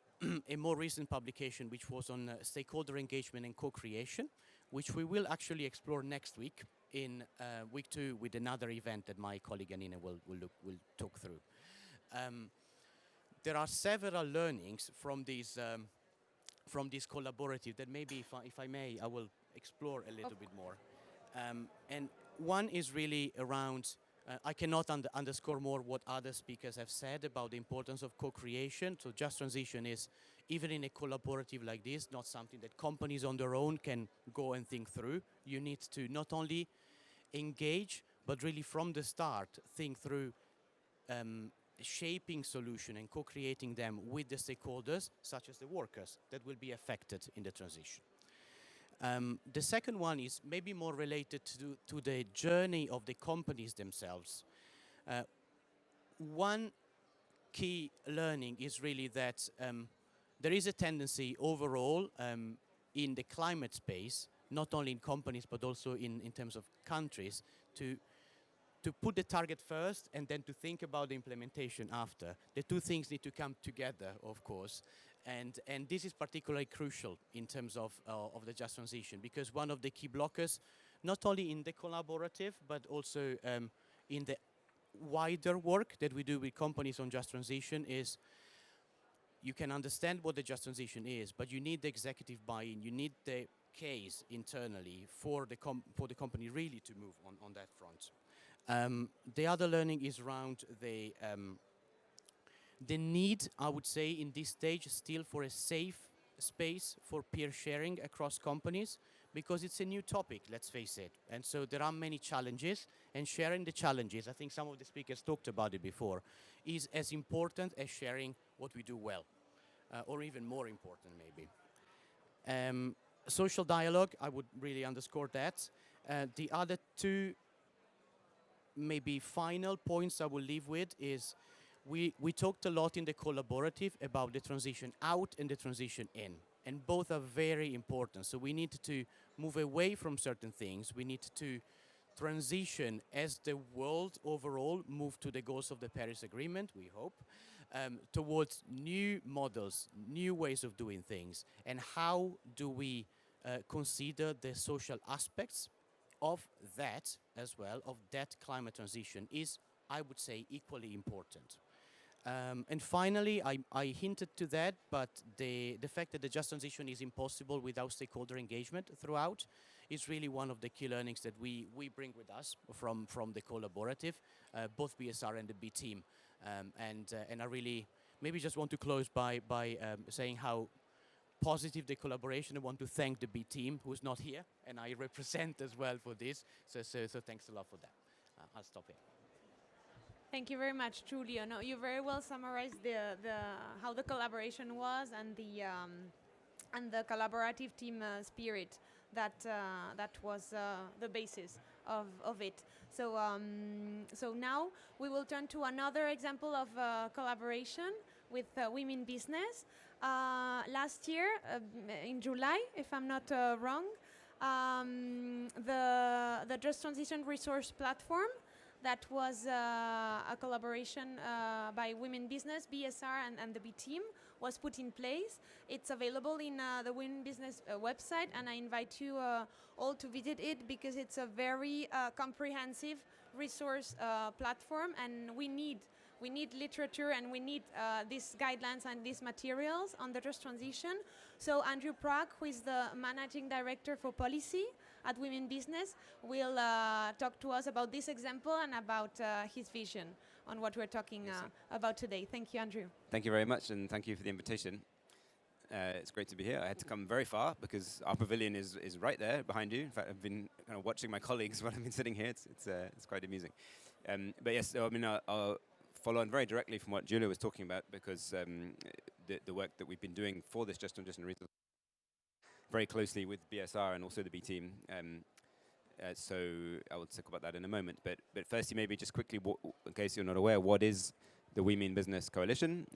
a more recent publication which was on stakeholder engagement and co-creation, which we will actually explore next week in week 2 with another event that my colleague Anina will talk through. There are several learnings from this collaborative that maybe, if I may, I will explore a little bit more. And one is really around, I cannot underscore more what other speakers have said about the importance of co-creation. So just transition is, even in a collaborative like this, not something that companies on their own can go and think through. You need to not only engage, but really from the start, think through shaping solution and co-creating them with the stakeholders, such as the workers that will be affected in the transition. The second one is maybe more related to the journey of the companies themselves. One key learning is really that there is a tendency overall in the climate space, not only in companies but also in terms of countries, to put the target first and then to think about the implementation after. The two things need to come together, of course. And this is particularly crucial in terms of the just transition, because one of the key blockers, not only in the collaborative, but also in the wider work that we do with companies on just transition is you can understand what the just transition is, but you need the executive buy-in, you need the case internally for the company really to move on that front. The other learning is around the need, I would say, in this stage still for a safe space for peer sharing across companies, because it's a new topic, let's face it. And so there are many challenges, and sharing the challenges, I think some of the speakers talked about it before, is as important as sharing what we do well, or even more important maybe. Social dialogue, I would really underscore that. The other two maybe final points I will leave with is we talked a lot in the collaborative about the transition out and the transition in. And both are very important. So we need to move away from certain things. We need to transition as the world overall move to the goals of the Paris Agreement, we hope, towards new models, new ways of doing things. And how do we consider the social aspects of that as well, of that climate transition is, I would say, equally important. And finally, I hinted to that, but the fact that the just transition is impossible without stakeholder engagement throughout is really one of the key learnings that we bring with us from the collaborative, both BSR and the B team. And I really maybe just want to close by saying how positive the collaboration. I want to thank the B team, who's not here, and I represent as well for this. So thanks a lot for that. I'll stop here. Thank you very much, Giulio. No, you very well summarized how the collaboration was and the collaborative team spirit that was the basis of it. So so now we will turn to another example of collaboration with women business. Last year, in July, if I'm not wrong, the Just Transition Resource Platform, that was a collaboration by Women Business, BSR, and the B team, was put in place. It's available in the Women Business website, and I invite you all to visit it because it's a very comprehensive resource platform, and we need literature, and we need these guidelines and these materials on the just transition. So Andrew Prague, who is the managing director for policy at Women Business, will talk to us about this example and about his vision on what we're talking about today. Thank you, Andrew. Thank you very much, and thank you for the invitation. It's great to be here. I had to come very far because our pavilion is right there behind you. In fact, I've been kind of watching my colleagues while I've been sitting here. It's quite amusing. But yes, so, I mean, I'll follow on very directly from what Giulio was talking about, because the work that we've been doing for this Just Transition Resource very closely with BSR and also the B team. So I will talk about that in a moment. But firstly, maybe just quickly, in case you're not aware, what is the We Mean Business Coalition?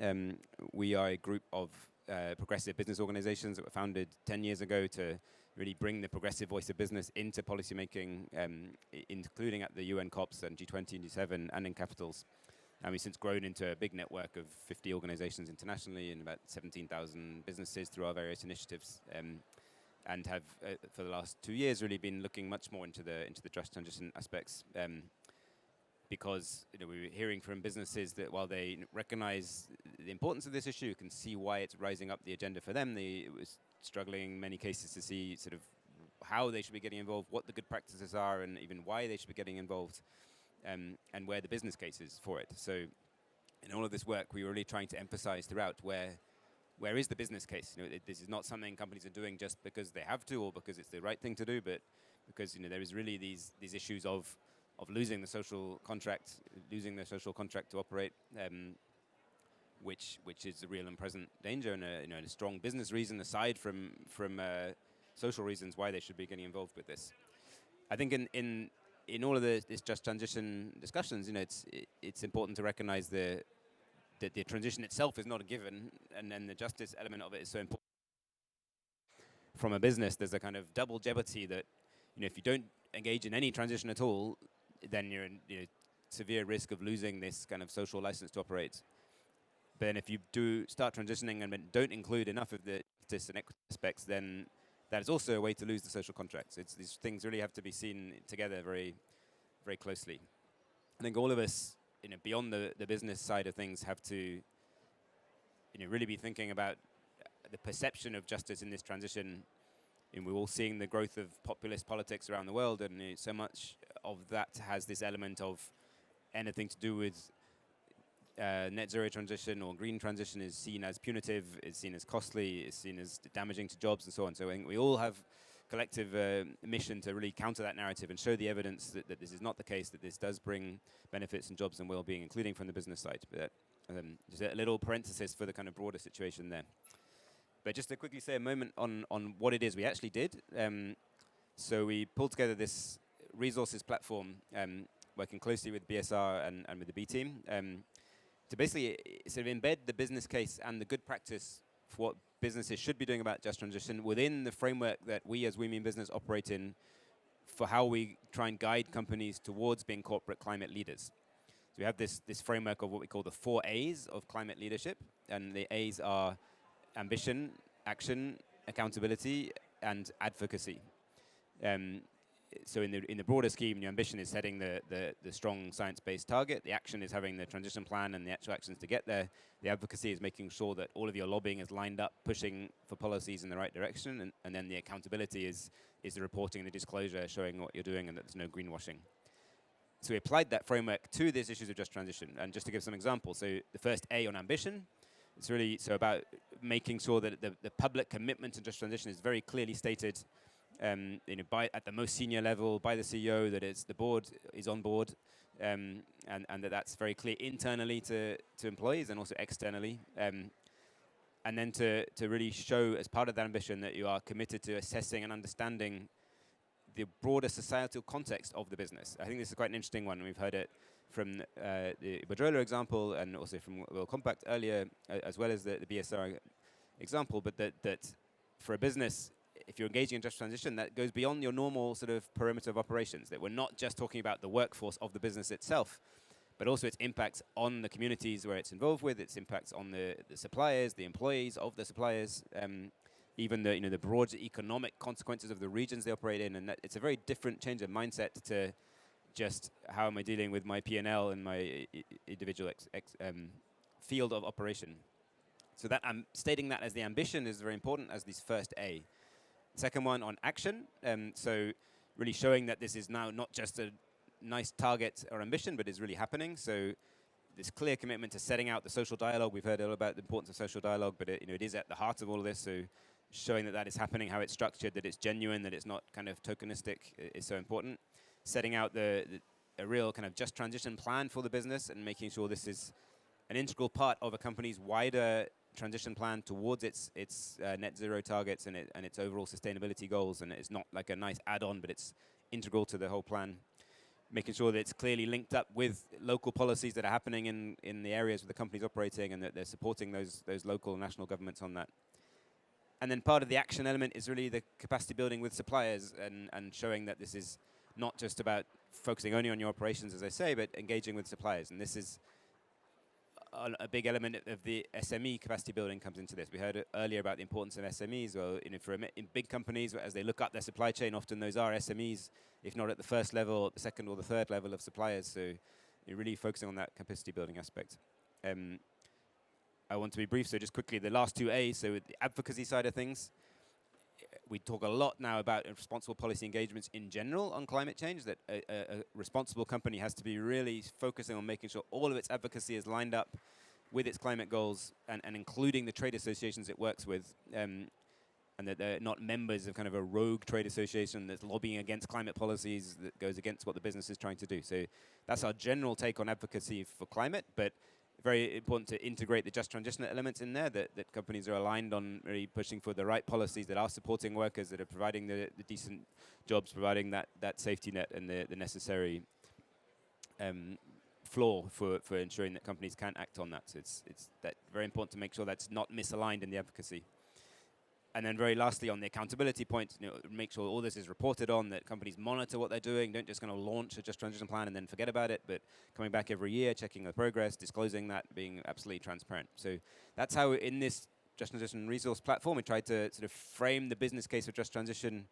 We are a group of progressive business organizations that were founded 10 years ago to really bring the progressive voice of business into policymaking, including at the UN COPs and G20 and G7 and in capitals. And we've since grown into a big network of 50 organizations internationally and about 17,000 businesses through our various initiatives, and have, for the last 2 years, really been looking much more into the just transition aspects, because we were hearing from businesses that while they recognize the importance of this issue, can see why it's rising up the agenda for them, they was struggling in many cases to see sort of how they should be getting involved, what the good practices are, and even why they should be getting involved. And where the business case is for it. So in all of this work, we were really trying to emphasize throughout where is the business case. This is not something companies are doing just because they have to or because it's the right thing to do, but because there is really these issues of losing the social contract, to operate, which is a real and present danger, and a strong business reason aside from social reasons why they should be getting involved with this. I think in all of this just transition discussions, it's important to recognize that the transition itself is not a given, and then the justice element of it is so important. From a business, there's a kind of double jeopardy that, if you don't engage in any transition at all, then you're in severe risk of losing this kind of social license to operate. But then if you do start transitioning and don't include enough of the justice and equity aspects, then that is also a way to lose the social contracts. These things really have to be seen together very, very closely. I think all of us, beyond the business side of things, have to, really be thinking about the perception of justice in this transition. And we're all seeing the growth of populist politics around the world, and so much of that has this element of anything to do with net zero transition or green transition is seen as punitive, is seen as costly, is seen as damaging to jobs and so on. So I think we all have collective mission to really counter that narrative and show the evidence that this is not the case, that this does bring benefits and jobs and well-being, including from the business side. But just a little parenthesis for the kind of broader situation there. But just to quickly say a moment on what it is we actually did. So we pulled together this resources platform, working closely with BSR and with the B team, to basically sort of embed the business case and the good practice for what businesses should be doing about just transition within the framework that we as We Mean Business operate in for how we try and guide companies towards being corporate climate leaders. So we have this framework of what we call the 4 A's of climate leadership, and the A's are ambition, action, accountability, and advocacy. So in the broader scheme, your ambition is setting the strong science-based target. The action is having the transition plan and the actual actions to get there. The advocacy is making sure that all of your lobbying is lined up, pushing for policies in the right direction. And then the accountability is the reporting and the disclosure, showing what you're doing and that there's no greenwashing. So we applied that framework to these issues of just transition. And just to give some examples, so the first A on ambition, it's really so about making sure that the public commitment to just transition is very clearly stated, at the most senior level by the CEO, that the board is on board, and that's very clear internally to employees and also externally. And then to really show as part of that ambition that you are committed to assessing and understanding the broader societal context of the business. I think this is quite an interesting one. We've heard it from the Iberdrola example and also from World Compact earlier, as well as the BSR example, but that for a business, if you're engaging in just transition, that goes beyond your normal sort of perimeter of operations, that we're not just talking about the workforce of the business itself, but also its impacts on the communities where it's involved with, its impacts on the suppliers, the employees of the suppliers, even the broader economic consequences of the regions they operate in, and that it's a very different change of mindset to just how am I dealing with my P&L and my individual field of operation. So that stating that as the ambition is very important as this first A. Second one on action, so really showing that this is now not just a nice target or ambition, but is really happening. So this clear commitment to setting out the social dialogue. We've heard all about the importance of social dialogue, but it is at the heart of all of this. So showing that is happening, how it's structured, that it's genuine, that it's not kind of tokenistic is so important. Setting out a real kind of just transition plan for the business and making sure this is an integral part of a company's wider transition plan towards its net zero targets and its overall sustainability goals. And it's not like a nice add-on, but it's integral to the whole plan. Making sure that it's clearly linked up with local policies that are happening in the areas where the company's operating and that they're supporting those local and national governments on that. And then part of the action element is really the capacity building with suppliers and showing that this is not just about focusing only on your operations, as I say, but engaging with suppliers. And this is a big element of the SME capacity building comes into this. We heard earlier about the importance of SMEs. Well, in big companies, as they look up their supply chain, often those are SMEs, if not at the first level, the second or the third level of suppliers. So you're really focusing on that capacity building aspect. I want to be brief, so just quickly, the last 2 A's, so the advocacy side of things. We talk a lot now about responsible policy engagements in general on climate change, that a responsible company has to be really focusing on making sure all of its advocacy is lined up with its climate goals and including the trade associations it works with, and that they're not members of kind of a rogue trade association that's lobbying against climate policies that goes against what the business is trying to do. So that's our general take on advocacy for climate, but very important to integrate the just transition elements in there, that companies are aligned on really pushing for the right policies that are supporting workers, that are providing the decent jobs, providing that safety net and the necessary floor for ensuring that companies can act on that. So it's that very important to make sure that's not misaligned in the advocacy. And then very lastly, on the accountability point, make sure all this is reported on, that companies monitor what they're doing, don't just kind of launch a just transition plan and then forget about it, but coming back every year, checking the progress, disclosing that, being absolutely transparent. So that's how in this just transition resource platform, we tried to sort of frame the business case of just transition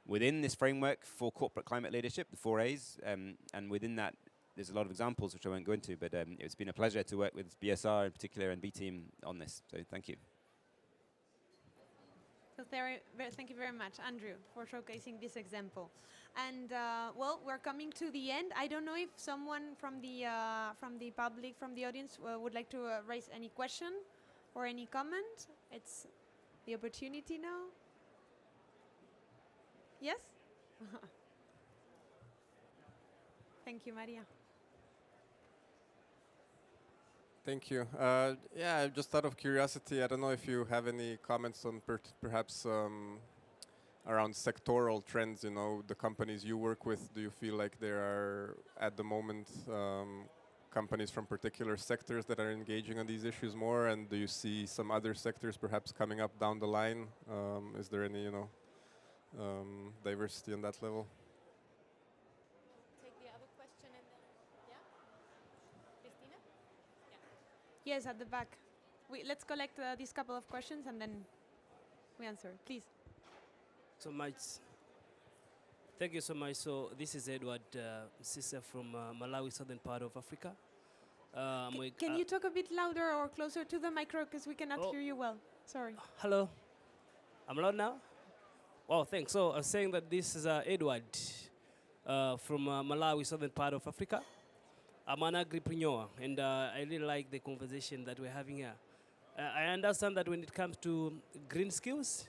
within this framework for corporate climate leadership, the 4 A's, and within that, there's a lot of examples which I won't go into, but it's been a pleasure to work with BSR in particular and B team on this. So thank you. So thank you very much, Andrew, for showcasing this example. And well, we're coming to the end. I don't know if someone from the public, from the audience, would like to raise any question or any comment. It's the opportunity now. Yes? Thank you, Maria. Thank you. Yeah, just out of curiosity, I don't know if you have any comments on perhaps around sectoral trends. You know, the companies you work with. Do you feel like there are at the moment companies from particular sectors that are engaging on these issues more? And do you see some other sectors perhaps coming up down the line? Is there any, diversity on that level? Take the other question and then, yeah? Christina? Yes, at the back. Let's collect these couple of questions and then we answer. Please. So much. Thank you so much. So this is Edward Sisa from Malawi, southern part of Africa. Can you talk a bit louder or closer to the micro because we cannot hear you well? Sorry. Hello. I'm loud now? Wow, thanks. So I was saying that this is Edward from Malawi, southern part of Africa. I'm an agripreneur, and I really like the conversation that we're having here. I understand that when it comes to green skills,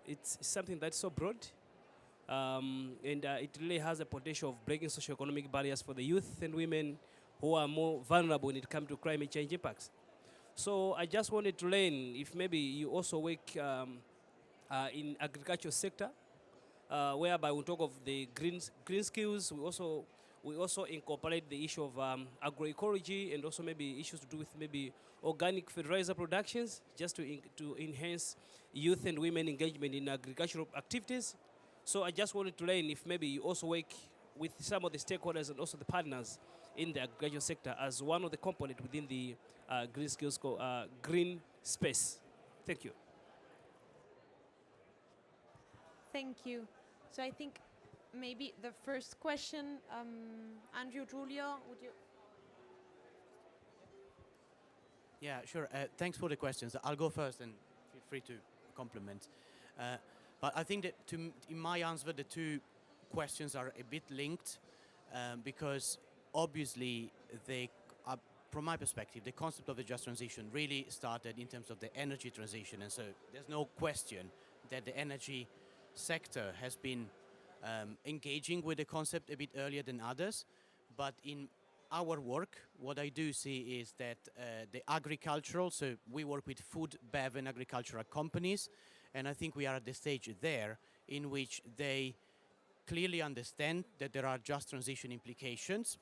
it's something that's so broad, and it really has a potential of breaking socioeconomic barriers for the youth and women who are more vulnerable when it comes to climate change impacts. So I just wanted to learn if maybe you also work in agriculture sector, whereby we talk of the green skills. We also incorporate the issue of agroecology and also maybe issues to do with maybe organic fertilizer productions, just to enhance youth and women engagement in agricultural activities. So I just wanted to learn if maybe you also work with some of the stakeholders and also the partners in the agriculture sector as one of the components within the green skills green space. Thank you. Thank you. So I think maybe the first question, Andrew, Julio, would you? Yeah, sure. Thanks for the questions. I'll go first and feel free to compliment. But I think that in my answer, the two questions are a bit linked because obviously from my perspective, the concept of the just transition really started in terms of the energy transition. And so there's no question that the energy sector has been engaging with the concept a bit earlier than others. But in our work, what I do see is that the agricultural, so we work with food, bev and agricultural companies, and I think we are at the stage there in which they clearly understand that there are just transition implications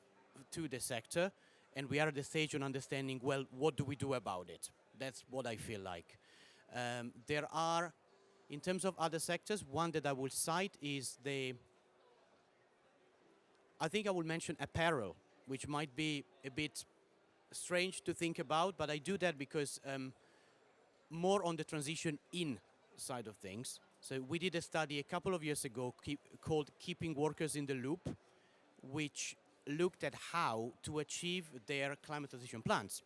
to the sector, and we are at the stage on understanding, well, what do we do about it? That's what I feel like. There are, in terms of other sectors, one that I will cite is I think I will mention apparel, which might be a bit strange to think about, but I do that because more on the transition in side of things. So we did a study a couple of years ago called Keeping Workers in the Loop, which looked at how to achieve their climate transition plans.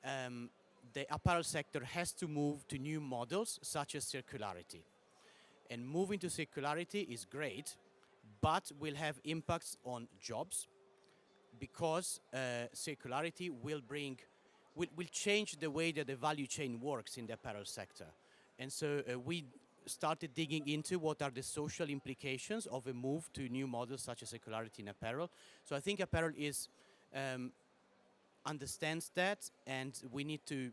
The apparel sector has to move to new models such as circularity. And moving to circularity is great, but will have impacts on jobs because circularity will change the way that the value chain works in the apparel sector. And so we started digging into what are the social implications of a move to new models such as circularity in apparel. So I think apparel understands that, and we need to,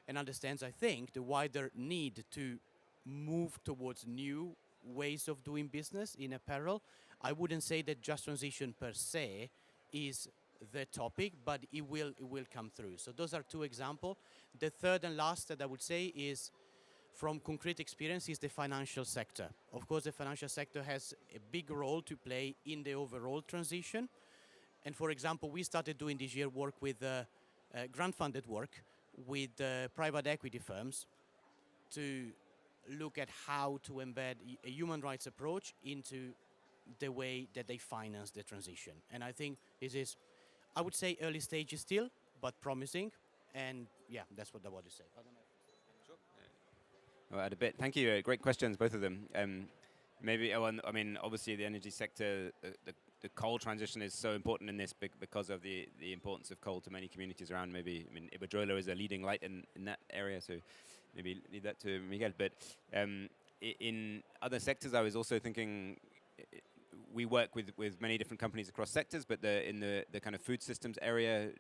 and understands, I think, the wider need to move towards new ways of doing business in apparel. I wouldn't say that just transition per se is the topic, but it will come through. So those are two examples. The third and last that I would say is from concrete experience is the financial sector. Of course, the financial sector has a big role to play in the overall transition. And for example, we started doing this year work with grant-funded work with private equity firms to look at how to embed a human rights approach into the way that they finance the transition. And I think this is, I would say, early stages still, but promising. And yeah, that's what I want to say. I'll add a bit. Thank you. Great questions, both of them. Maybe, I mean, obviously the energy sector, the coal transition is so important in this because of the importance of coal to many communities around. Maybe, I mean, Iberdrola is a leading light in that area, so maybe leave that to Miguel. But in other sectors, I was also thinking we work with many different companies across sectors, but in the kind of food systems area,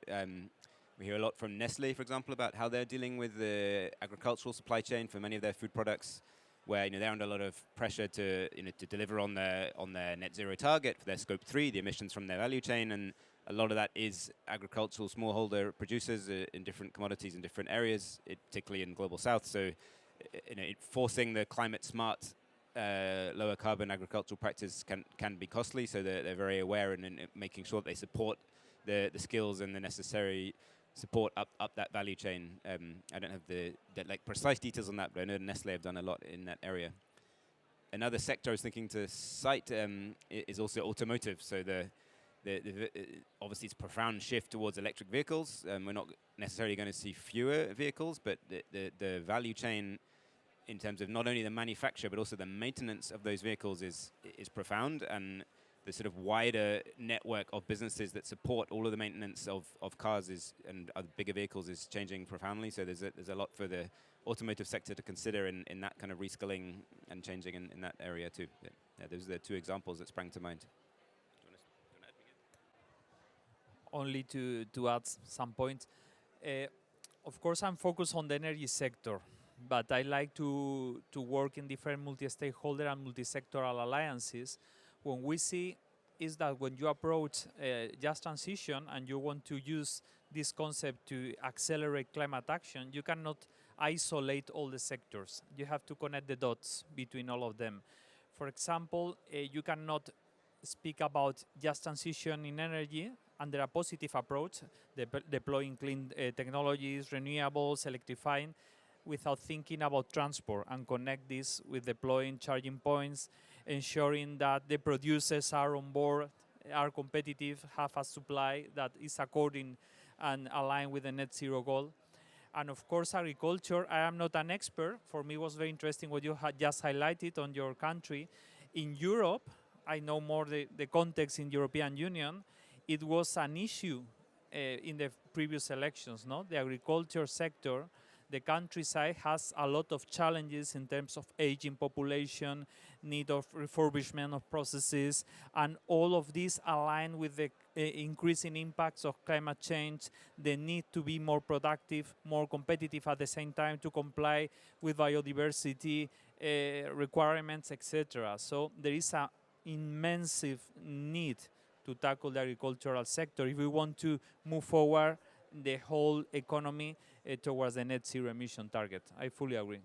we hear a lot from Nestle, for example, about how they're dealing with the agricultural supply chain for many of their food products, where they're under a lot of pressure to to deliver on their net zero target for their scope 3, the emissions from their value chain, and a lot of that is agricultural smallholder producers in different commodities in different areas, particularly in global south. So, forcing the climate smart, lower carbon agricultural practice can be costly. So they're very aware and making sure that they support the skills and the necessary support up that value chain. I don't have the precise details on that, but I know Nestle have done a lot in that area. Another sector I was thinking to cite is also automotive. So obviously it's a profound shift towards electric vehicles. We're not necessarily going to see fewer vehicles, but the value chain in terms of not only the manufacture but also the maintenance of those vehicles is profound, and the sort of wider network of businesses that support all of the maintenance of cars and other bigger vehicles is changing profoundly. So there's a lot for the automotive sector to consider in that kind of reskilling and changing in that area too. Yeah, those are the two examples that sprang to mind. Only to add some points. Of course, I'm focused on the energy sector, but I like to work in different multi-stakeholder and multi-sectoral alliances. When we see is that when you approach just transition and you want to use this concept to accelerate climate action, you cannot isolate all the sectors. You have to connect the dots between all of them. For example, you cannot speak about just transition in energy under a positive approach, deploying clean technologies, renewables, electrifying, without thinking about transport, and connect this with deploying charging points, ensuring that the producers are on board, are competitive, have a supply that is according and aligned with the net zero goal. And of course, agriculture, I am not an expert. For me, it was very interesting what you had just highlighted on your country. In Europe, I know more the context in European Union. It was an issue in the previous elections, no? The agriculture sector, the countryside has a lot of challenges in terms of aging population, need of refurbishment of processes, and all of these align with the increasing impacts of climate change, the need to be more productive, more competitive at the same time to comply with biodiversity requirements, etc. So there is an immense need to tackle the agricultural sector if we want to move forward the whole economy towards the net zero emission target. I fully agree.